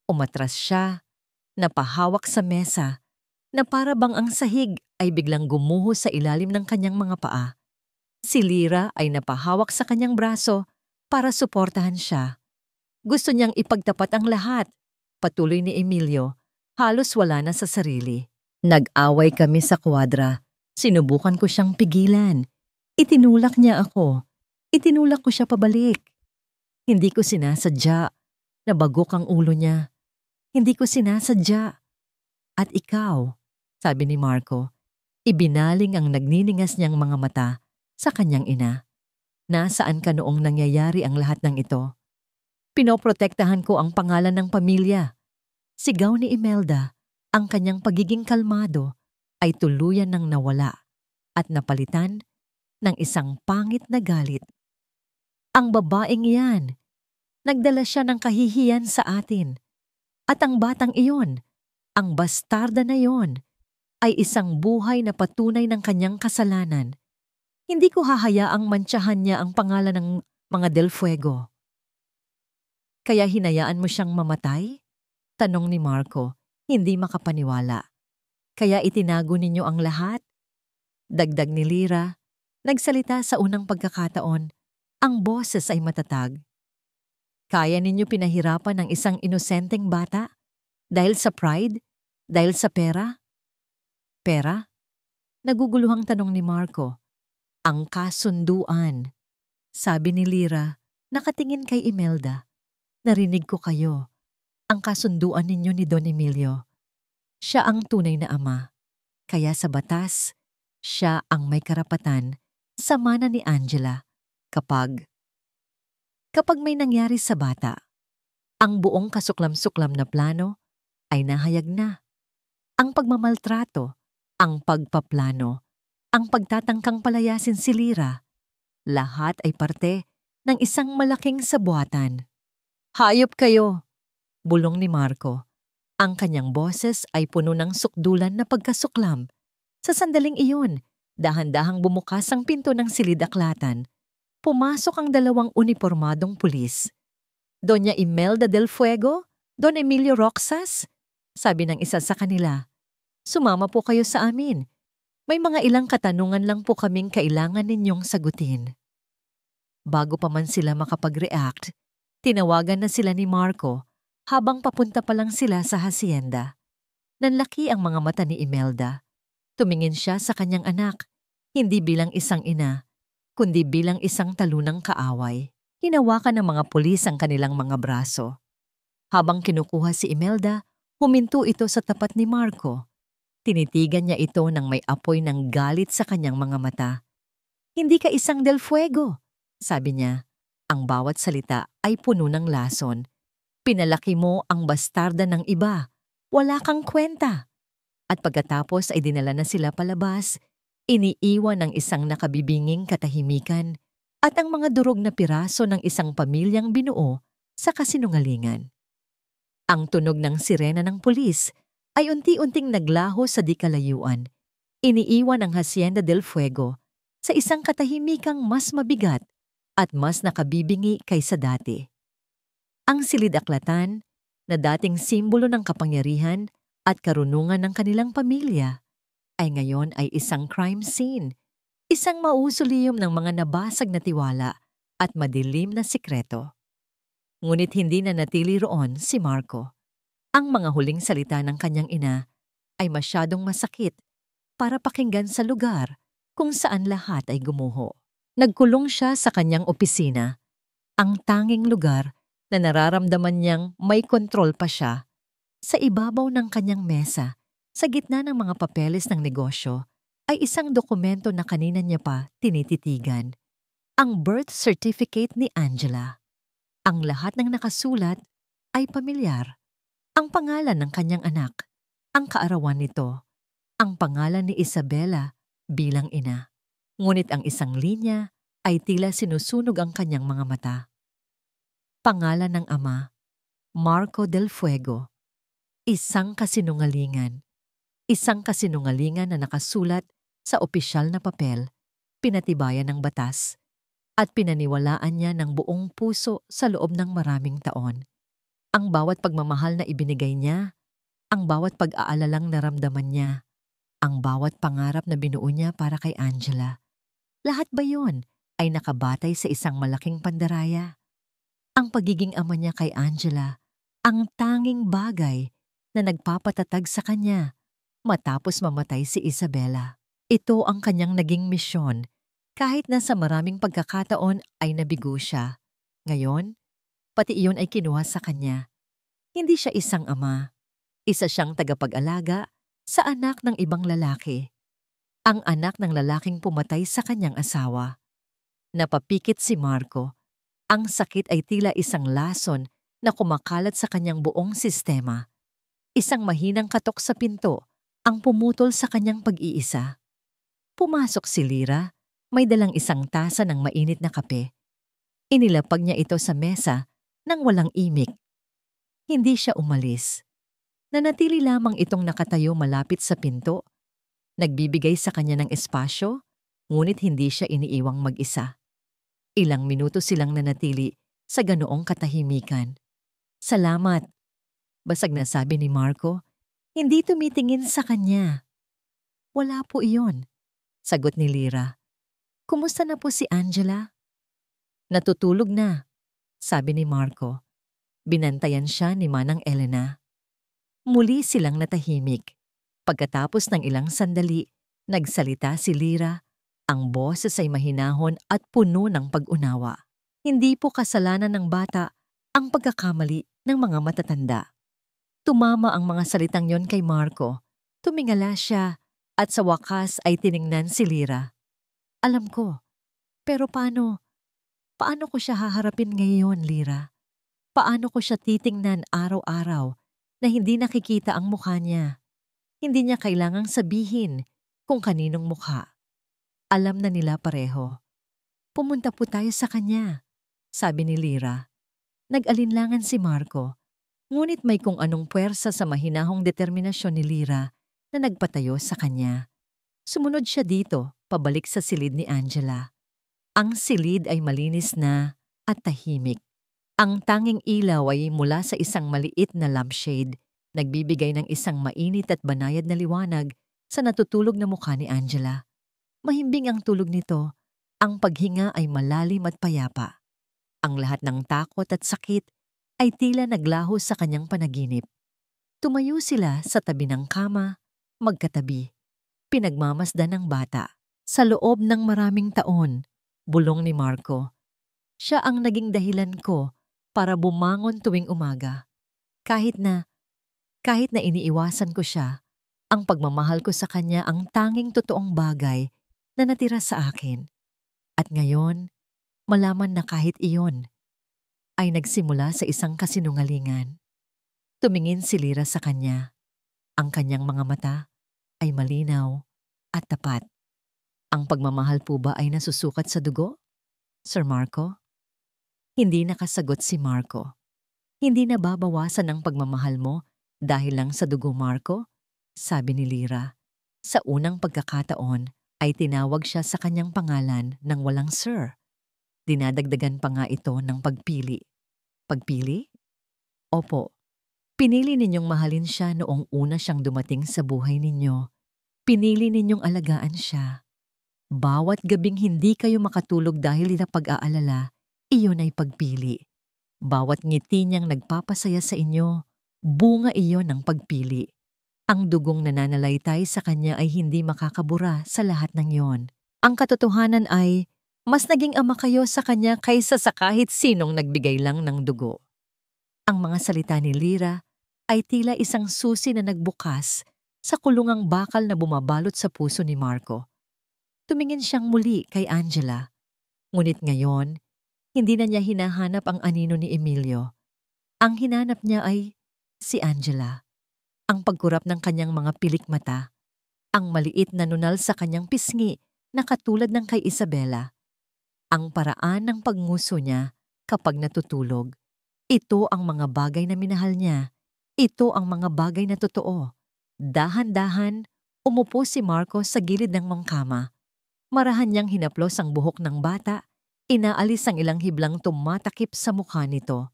Umatras siya, napahawak sa mesa, na para bang ang sahig ay biglang gumuho sa ilalim ng kanyang mga paa. Si Lyra ay napahawak sa kanyang braso para suportahan siya. Gusto niyang ipagtapat ang lahat. Patuloy ni Emilio, halos wala na sa sarili. Nag-away kami sa kwadra. Sinubukan ko siyang pigilan. Itinulak niya ako. Itinulak ko siya pabalik. Hindi ko sinasadya. Nabagok ang ulo niya. Hindi ko sinasadya. At ikaw, sabi ni Marco, ibinaling ang nagniningas niyang mga mata sa kanyang ina. Nasaan ka noong nangyayari ang lahat ng ito? Pinoprotektahan ko ang pangalan ng pamilya. Sigaw ni Imelda, ang kanyang pagiging kalmado ay tuluyan ng nawala at napalitan ng isang pangit na galit. Ang babaeng yan, nagdala siya ng kahihiyan sa atin. At ang batang iyon, ang bastarda na iyon, ay isang buhay na patunay ng kanyang kasalanan. Hindi ko hahayaang mantsahan niya ang pangalan ng mga Del Fuego. Kaya hinayaan mo siyang mamatay? Tanong ni Marco, hindi makapaniwala. Kaya itinago ninyo ang lahat? Dagdag ni Lyra, nagsalita sa unang pagkakataon, ang boses ay matatag. Kaya ninyo pinahirapan ng isang inosenteng bata? Dahil sa pride? Dahil sa pera? Pera? Naguguluhang tanong ni Marco. Ang kasunduan. Sabi ni Lyra, nakatingin kay Imelda. Narinig ko kayo. Ang kasunduan ninyo ni Don Emilio. Siya ang tunay na ama. Kaya sa batas, siya ang may karapatan sa mana ni Angela kapag may nangyari sa bata. Ang buong kasuklam-suklam na plano ay nahayag na. Ang pagmamaltrato, ang pagpaplano, ang pagtatangkang palayasin si Lyra, lahat ay parte ng isang malaking sabuatan. Hayop kayo! Bulong ni Marco. Ang kanyang boses ay puno ng sukdulan na pagkasuklam. Sa sandaling iyon, dahan-dahang bumukas ang pinto ng silid-aklatan. Pumasok ang dalawang unipormadong pulis. Doña Imelda del Fuego? Don Emilio Roxas? Sabi ng isa sa kanila. Sumama po kayo sa amin. May mga ilang katanungan lang po kaming kailangan ninyong sagutin. Bago pa man sila makapag-react, tinawagan na sila ni Marco habang papunta pa lang sila sa hacienda. Nanlaki ang mga mata ni Imelda. Tumingin siya sa kanyang anak, hindi bilang isang ina, kundi bilang isang talunang kaaway. Hinawakan ng mga pulis ang kanilang mga braso. Habang kinukuha si Imelda, huminto ito sa tapat ni Marco. Tinitigan niya ito nang may apoy ng galit sa kanyang mga mata. Hindi ka isang Del Fuego, sabi niya. Ang bawat salita ay puno ng lason. Pinalaki mo ang bastarda ng iba. Wala kang kwenta. At pagkatapos ay dinala na sila palabas, iniiwan ng isang nakabibinging katahimikan at ang mga durog na piraso ng isang pamilyang binuo sa kasinungalingan. Ang tunog ng sirena ng pulis ay unti-unting naglaho sa di-kalayuan. Iniiwan ang Hacienda del Fuego sa isang katahimikang mas mabigat at mas nakabibingi kaysa dati. Ang silid-aklatan, na dating simbolo ng kapangyarihan at karunungan ng kanilang pamilya, ay ngayon ay isang crime scene. Isang mausoleum ng mga nabasag na tiwala at madilim na sikreto. Ngunit hindi na natili roon si Marco. Ang mga huling salita ng kanyang ina ay masyadong masakit para pakinggan sa lugar kung saan lahat ay gumuho. Nagkulong siya sa kanyang opisina, ang tanging lugar na nararamdaman niyang may kontrol pa siya. Sa ibabaw ng kanyang mesa, sa gitna ng mga papeles ng negosyo, ay isang dokumento na kanina niya pa tinititigan. Ang birth certificate ni Angela. Ang lahat ng nakasulat ay pamilyar. Ang pangalan ng kanyang anak, ang kaarawan nito, ang pangalan ni Isabela bilang ina. Ngunit ang isang linya ay tila sinusunog ang kanyang mga mata. Pangalan ng ama, Marco del Fuego. Isang kasinungalingan. Isang kasinungalingan na nakasulat sa opisyal na papel, pinatibayan ng batas, at pinaniwalaan niya ng buong puso sa loob ng maraming taon. Ang bawat pagmamahal na ibinigay niya, ang bawat pag-aalalang naramdaman niya, ang bawat pangarap na binuo niya para kay Angela. Lahat ba yun ay nakabatay sa isang malaking pandaraya? Ang pagiging ama niya kay Angela, ang tanging bagay na nagpapatatag sa kanya matapos mamatay si Isabela. Ito ang kanyang naging misyon kahit na sa maraming pagkakataon ay nabigo siya. Ngayon, pati iyon ay kinuha sa kanya. Hindi siya isang ama. Isa siyang tagapag-alaga sa anak ng ibang lalaki. Ang anak ng lalaking pumatay sa kanyang asawa. Napapikit si Marco. Ang sakit ay tila isang lason na kumakalat sa kanyang buong sistema. Isang mahinang katok sa pinto ang pumutol sa kanyang pag-iisa. Pumasok si Lyra, may dalang isang tasa ng mainit na kape. Inilapag niya ito sa mesa nang walang imik. Hindi siya umalis. Nanatili lamang itong nakatayo malapit sa pinto. Nagbibigay sa kanya ng espasyo, ngunit hindi siya iniiwang mag-isa. Ilang minuto silang nanatili sa ganoong katahimikan. Salamat, basag na sabi ni Marco. Hindi tumitingin sa kanya. Wala po iyon, sagot ni Lyra. Kumusta na po si Angela? Natutulog na, sabi ni Marco. Binantayan siya ni Manang Elena. Muli silang natahimik. Pagkatapos ng ilang sandali, nagsalita si Lyra. Ang boses ay mahinahon at puno ng pag-unawa. Hindi po kasalanan ng bata ang pagkakamali ng mga matatanda. Tumama ang mga salitang yon kay Marco. Tumingala siya at sa wakas ay tiningnan si Lyra. Alam ko, pero paano ko siya haharapin ngayon, Lyra? Paano ko siya titingnan araw-araw na hindi nakikita ang mukha niya? Hindi niya kailangang sabihin kung kaninong mukha. Alam na nila pareho. Pumunta po tayo sa kanya, sabi ni Lyra. Nag-alinlangan si Marco, ngunit may kung anong puwersa sa mahinahong determinasyon ni Lyra na nagpatayo sa kanya. Sumunod siya dito, pabalik sa silid ni Angela. Ang silid ay malinis na at tahimik. Ang tanging ilaw ay mula sa isang maliit na lampshade, nagbibigay ng isang mainit at banayad na liwanag sa natutulog na mukha ni Angela. Mahimbing ang tulog nito, ang paghinga ay malalim at payapa. Ang lahat ng takot at sakit ay tila naglaho sa kanyang panaginip. Tumayo sila sa tabi ng kama, magkatabi. Pinagmamasdan ng bata. Sa loob ng maraming taon, bulong ni Marco, siya ang naging dahilan ko para bumangon tuwing umaga. Kahit na iniiwasan ko siya, ang pagmamahal ko sa kanya ang tanging totoong bagay na natira sa akin. At ngayon, malaman na kahit iyon ay nagsimula sa isang kasinungalingan. Tumingin si Lyra sa kanya. Ang kanyang mga mata ay malinaw at tapat. Ang pagmamahal po ba ay nasusukat sa dugo, Sir Marco? Hindi nakasagot si Marco. Hindi nababawasan ang pagmamahal mo dahil lang sa dugo, Marco? Sabi ni Lyra. Sa unang pagkakataon ay tinawag siya sa kanyang pangalan ng walang sir. Dinadagdagan pa nga ito ng pagpili. Pagpili? Opo. Pinili ninyong mahalin siya noong una siyang dumating sa buhay ninyo. Pinili ninyong alagaan siya. Bawat gabing hindi kayo makatulog dahil sa pag-aalala, iyon ay pagpili. Bawat ngiti niyang nagpapasaya sa inyo, bunga iyon ng pagpili. Ang dugong nananalaytay sa kanya ay hindi makakabura sa lahat ng yon. Ang katotohanan ay, mas naging ama kayo sa kanya kaysa sa kahit sinong nagbigay lang ng dugo. Ang mga salita ni Lyra ay tila isang susi na nagbukas sa kulungang bakal na bumabalot sa puso ni Marco. Tumingin siyang muli kay Angela. Ngunit ngayon, hindi na niya hinahanap ang anino ni Emilio. Ang hinanap niya ay si Angela. Ang pagkurap ng kanyang mga pilik mata, ang maliit na nunal sa kanyang pisngi na katulad ng kay Isabela, ang paraan ng pagnguso niya kapag natutulog. Ito ang mga bagay na minahal niya. Ito ang mga bagay na totoo. Dahan-dahan, umupo si Marco sa gilid ng mangkama. Marahan niyang hinaplos ang buhok ng bata, inaalis ang ilang hiblang tumatakip sa mukha nito.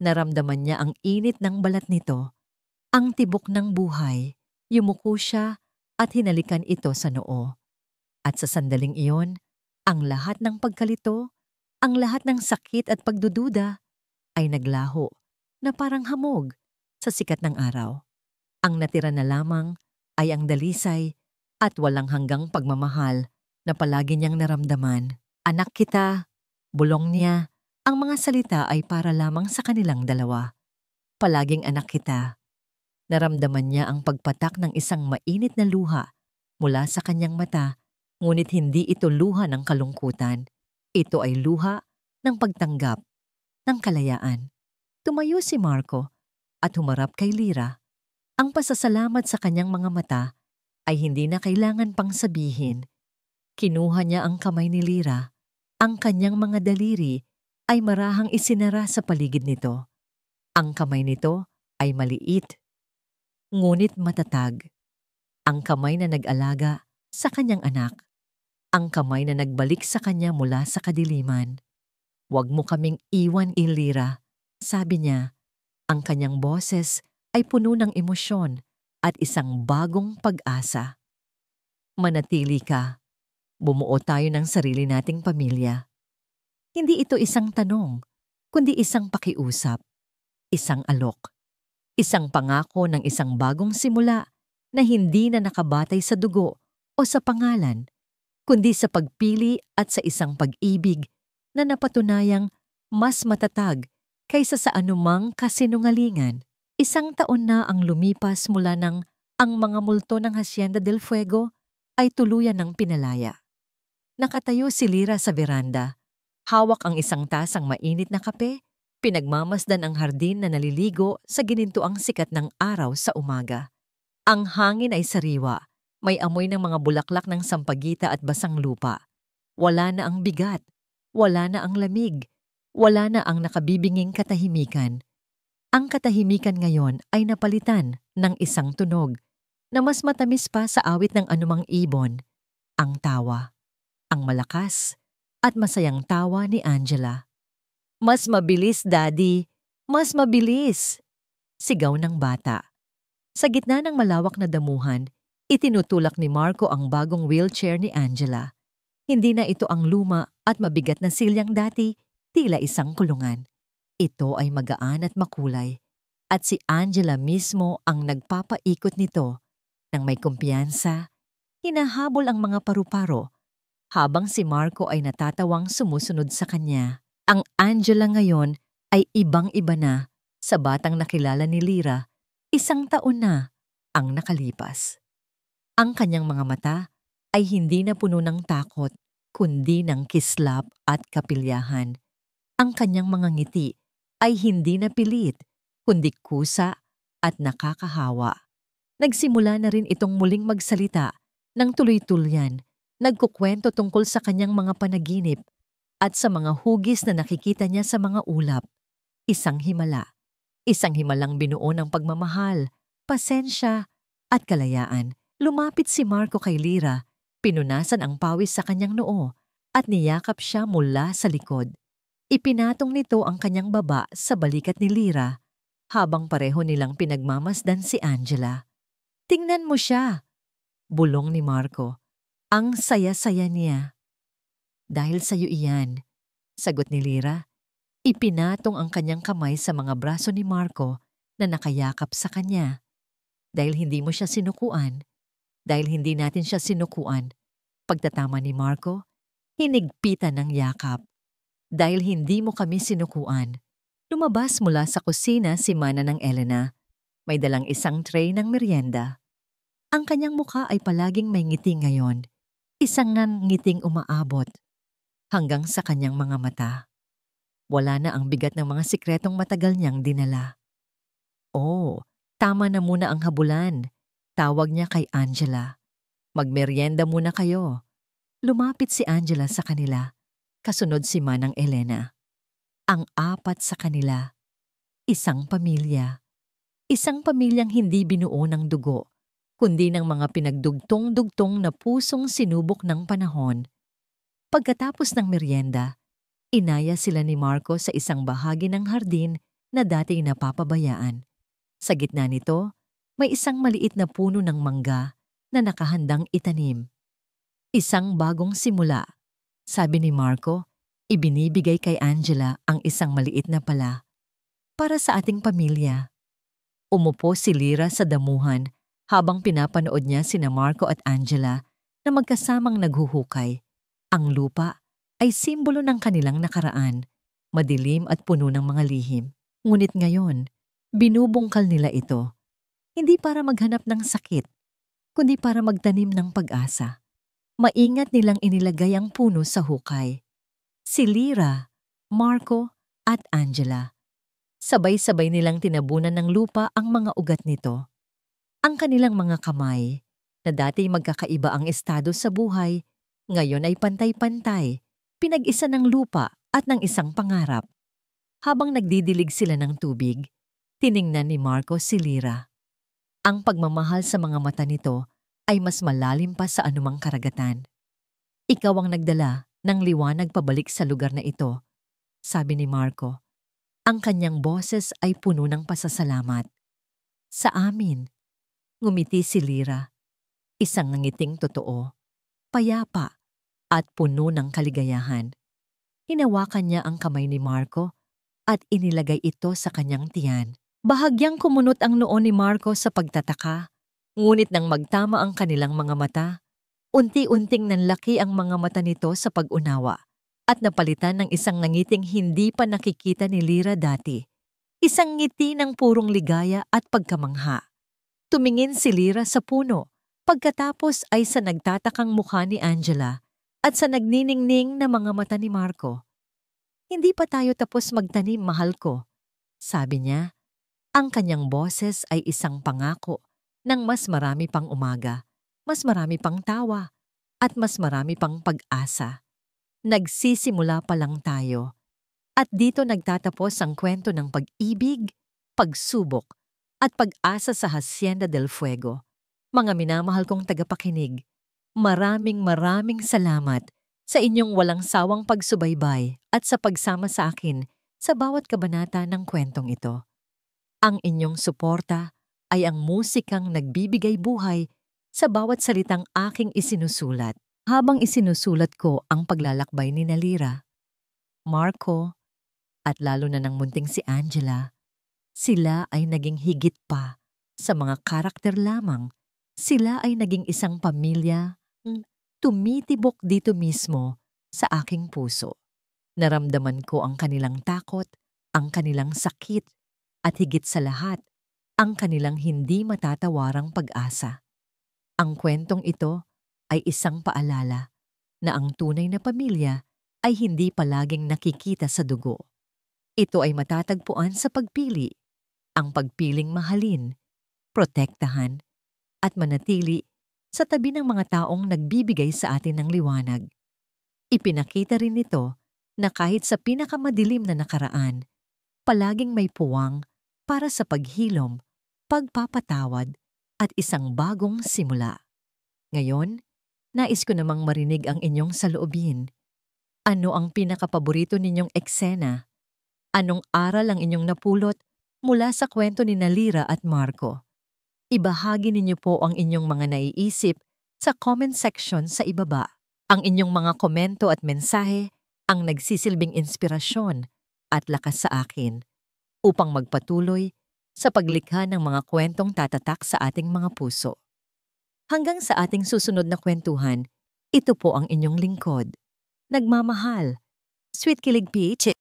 Naramdaman niya ang init ng balat nito. Ang tibok ng buhay, yumuko siya at hinalikan ito sa noo. At sa sandaling iyon, ang lahat ng pagkalito, ang lahat ng sakit at pagdududa ay naglaho na parang hamog sa sikat ng araw. Ang natira na lamang ay ang dalisay at walang hanggang pagmamahal na palagi niyang naramdaman. Anak kita, bulong niya, ang mga salita ay para lamang sa kanilang dalawa. Palaging anak kita. Naramdaman niya ang pagpatak ng isang mainit na luha mula sa kanyang mata, ngunit hindi ito luha ng kalungkutan. Ito ay luha ng pagtanggap, ng kalayaan. Tumayo si Marco at humarap kay Lyra. Ang pasasalamat sa kanyang mga mata ay hindi na kailangan pang sabihin. Kinuha niya ang kamay ni Lyra. Ang kanyang mga daliri ay marahang isinara sa paligid nito. Ang kamay nito ay maliit, ngunit matatag. Ang kamay na nag-alaga sa kanyang anak. Ang kamay na nagbalik sa kanya mula sa kadiliman. "Huwag mo kaming iwan, Ilira," sabi niya. Ang kanyang boses ay puno ng emosyon at isang bagong pag-asa. "Manatili ka. Bumuo tayo ng sarili nating pamilya." Hindi ito isang tanong, kundi isang pakiusap, isang alok, isang pangako ng isang bagong simula na hindi na nakabatay sa dugo o sa pangalan, kundi sa pagpili at sa isang pag-ibig na napatunayang mas matatag kaysa sa anumang kasinungalingan. 1 taon na ang lumipas mula nang ang mga multo ng Hacienda del Fuego ay tuluyan ng pinalaya. Nakatayo si Lira sa veranda. Hawak ang isang tasang mainit na kape, pinagmamasdan ang hardin na naliligo sa ginintuang sikat ng araw sa umaga. Ang hangin ay sariwa, may amoy ng mga bulaklak ng sampagita at basang lupa. Wala na ang bigat, wala na ang lamig, wala na ang nakabibinging katahimikan. Ang katahimikan ngayon ay napalitan ng isang tunog na mas matamis pa sa awit ng anumang ibon, ang tawa, ang malakas at masayang tawa ni Angela. "Mas mabilis, Daddy! Mas mabilis!" sigaw ng bata. Sa gitna ng malawak na damuhan, itinutulak ni Marco ang bagong wheelchair ni Angela. Hindi na ito ang luma at mabigat na silyang dati, tila isang kulungan. Ito ay magaan at makulay, at si Angela mismo ang nagpapaikot nito nang may kumpiyansa, hinahabol ang mga paru-paro, habang si Marco ay natatawang sumusunod sa kanya. Ang Angela ngayon ay ibang-iba na sa batang nakilala ni Lira. 1 taon na ang nakalipas. Ang kanyang mga mata ay hindi na puno ng takot, kundi ng kislap at kapilyahan. Ang kanyang mga ngiti ay hindi na pilit, kundi kusa at nakakahawa. Nagsimula na rin itong muling magsalita ng tuloy-tulyan, nagkukwento tungkol sa kanyang mga panaginip at sa mga hugis na nakikita niya sa mga ulap. Isang himalang binuo ng pagmamahal, pasensya at kalayaan. Lumapit si Marco kay Lira, pinunasan ang pawis sa kanyang noo at niyakap siya mula sa likod. Ipinatong nito ang kanyang baba sa balikat ni Lira habang pareho nilang pinagmamasdan si Angela. "Tingnan mo siya," bulong ni Marco. "Ang saya-saya niya." "Dahil sa'yo iyan," sagot ni Lira. Ipinatong ang kanyang kamay sa mga braso ni Marco na nakayakap sa kanya. "Dahil hindi mo siya sinukuan, dahil hindi natin siya sinukuan." Pagtatama ni Marco, hinigpitan ng yakap. "Dahil hindi mo kami sinukuan." Lumabas mula sa kusina si Mana ng Elena. May dalang isang tray ng merienda. Ang kanyang mukha ay palaging may ngiti ngayon. Isang ngiting umaabot hanggang sa kanyang mga mata. Wala na ang bigat ng mga sikretong matagal niyang dinala. "Oh, tama na muna ang habulan," tawag niya kay Angela. "Magmerienda muna kayo." Lumapit si Angela sa kanila. Kasunod si Manang Elena. Ang 4 sa kanila. Isang pamilya. Isang pamilyang hindi binuo ng dugo, kundi ng mga pinagdugtong-dugtong na pusong sinubok ng panahon. Pagkatapos ng merienda, inaya sila ni Marco sa isang bahagi ng hardin na dati napapabayaan. Sa gitna nito, may isang maliit na puno ng mangga na nakahandang itanim. "Isang bagong simula," sabi ni Marco. Ibinibigay kay Angela ang isang maliit na pala. "Para sa ating pamilya." Umupo si Lira sa damuhan habang pinapanood niya sina Marco at Angela na magkasamang naghuhukay. Ang lupa ay simbolo ng kanilang nakaraan, madilim at puno ng mga lihim. Ngunit ngayon, binubungkal nila ito. Hindi para maghanap ng sakit, kundi para magtanim ng pag-asa. Maingat nilang inilagay ang puno sa hukay. Si Lira, Marco at Angela. Sabay-sabay nilang tinabunan ng lupa ang mga ugat nito. Ang kanilang mga kamay, na dati magkakaiba ang estado sa buhay, ngayon ay pantay-pantay, pinag-isa ng lupa at ng isang pangarap. Habang nagdidilig sila ng tubig, Tiningnan ni Marco si Lyra. Ang pagmamahal sa mga mata nito ay mas malalim pa sa anumang karagatan. Ikaw ang nagdala ng liwanag pabalik sa lugar na ito, sabi ni Marco. Ang kanyang boses ay puno ng pasasalamat. Sa amin, ngumiti si Lyra. Isang ngiting totoo, payapa, at puno ng kaligayahan. Hinawakan niya ang kamay ni Marco at inilagay ito sa kanyang tiyan. Bahagyang kumunot ang noo ni Marco sa pagtataka, ngunit nang magtama ang kanilang mga mata, unti-unting nanlaki ang mga mata nito sa pag-unawa at napalitan ng isang nangiting hindi pa nakikita ni Lyra dati. Isang ngiti ng purong ligaya at pagkamangha. Tumingin si Lyra sa puno, pagkatapos ay sa nagtatakang mukha ni Angela at sa nagniningning na mga mata ni Marco. Hindi pa tayo tapos magtanim, mahal ko, sabi niya. Ang kanyang boses ay isang pangako ng mas marami pang umaga, mas marami pang tawa, at mas marami pang pag-asa. Nagsisimula pa lang tayo. At dito nagtatapos ang kwento ng pag-ibig, pagsubok, at pag-asa sa Hacienda del Fuego. Mga minamahal kong tagapakinig, maraming salamat sa inyong walang sawang pagsubaybay at sa pagsama sa akin sa bawat kabanata ng kwentong ito. Ang inyong suporta ay ang musikang nagbibigay buhay sa bawat salitang aking isinusulat. Habang isinusulat ko ang paglalakbay ni Lyra, Marco, at lalo na ng munting si Angela, sila ay naging higit pa sa mga karakter lamang. Sila ay naging isang pamilya tumitibok dito mismo sa aking puso. Naramdaman ko ang kanilang takot, ang kanilang sakit, at higit sa lahat, ang kanilang hindi matatawarang pag-asa. Ang kwentong ito ay isang paalala na ang tunay na pamilya ay hindi palaging nakikita sa dugo. Ito ay matatagpuan sa pagpili, ang pagpiling mahalin, protektahan, at manatili sa tabi ng mga taong nagbibigay sa atin ng liwanag. Ipinakita rin nito na kahit sa pinakamadilim na nakaraan, palaging may puwang para sa paghilom, pagpapatawad, at isang bagong simula. Ngayon, nais ko namang marinig ang inyong saloobin. Ano ang pinakapaborito ninyong eksena? Anong aral ang inyong napulot mula sa kwento ni Lyra at Marco? Ibahagi ninyo po ang inyong mga naiisip sa comment section sa ibaba. Ang inyong mga komento at mensahe ang nagsisilbing inspirasyon at lakas sa akin upang magpatuloy sa paglikha ng mga kwentong tatatak sa ating mga puso. Hanggang sa ating susunod na kwentuhan, ito po ang inyong lingkod. Nagmamahal, Sweet Kilig Peach.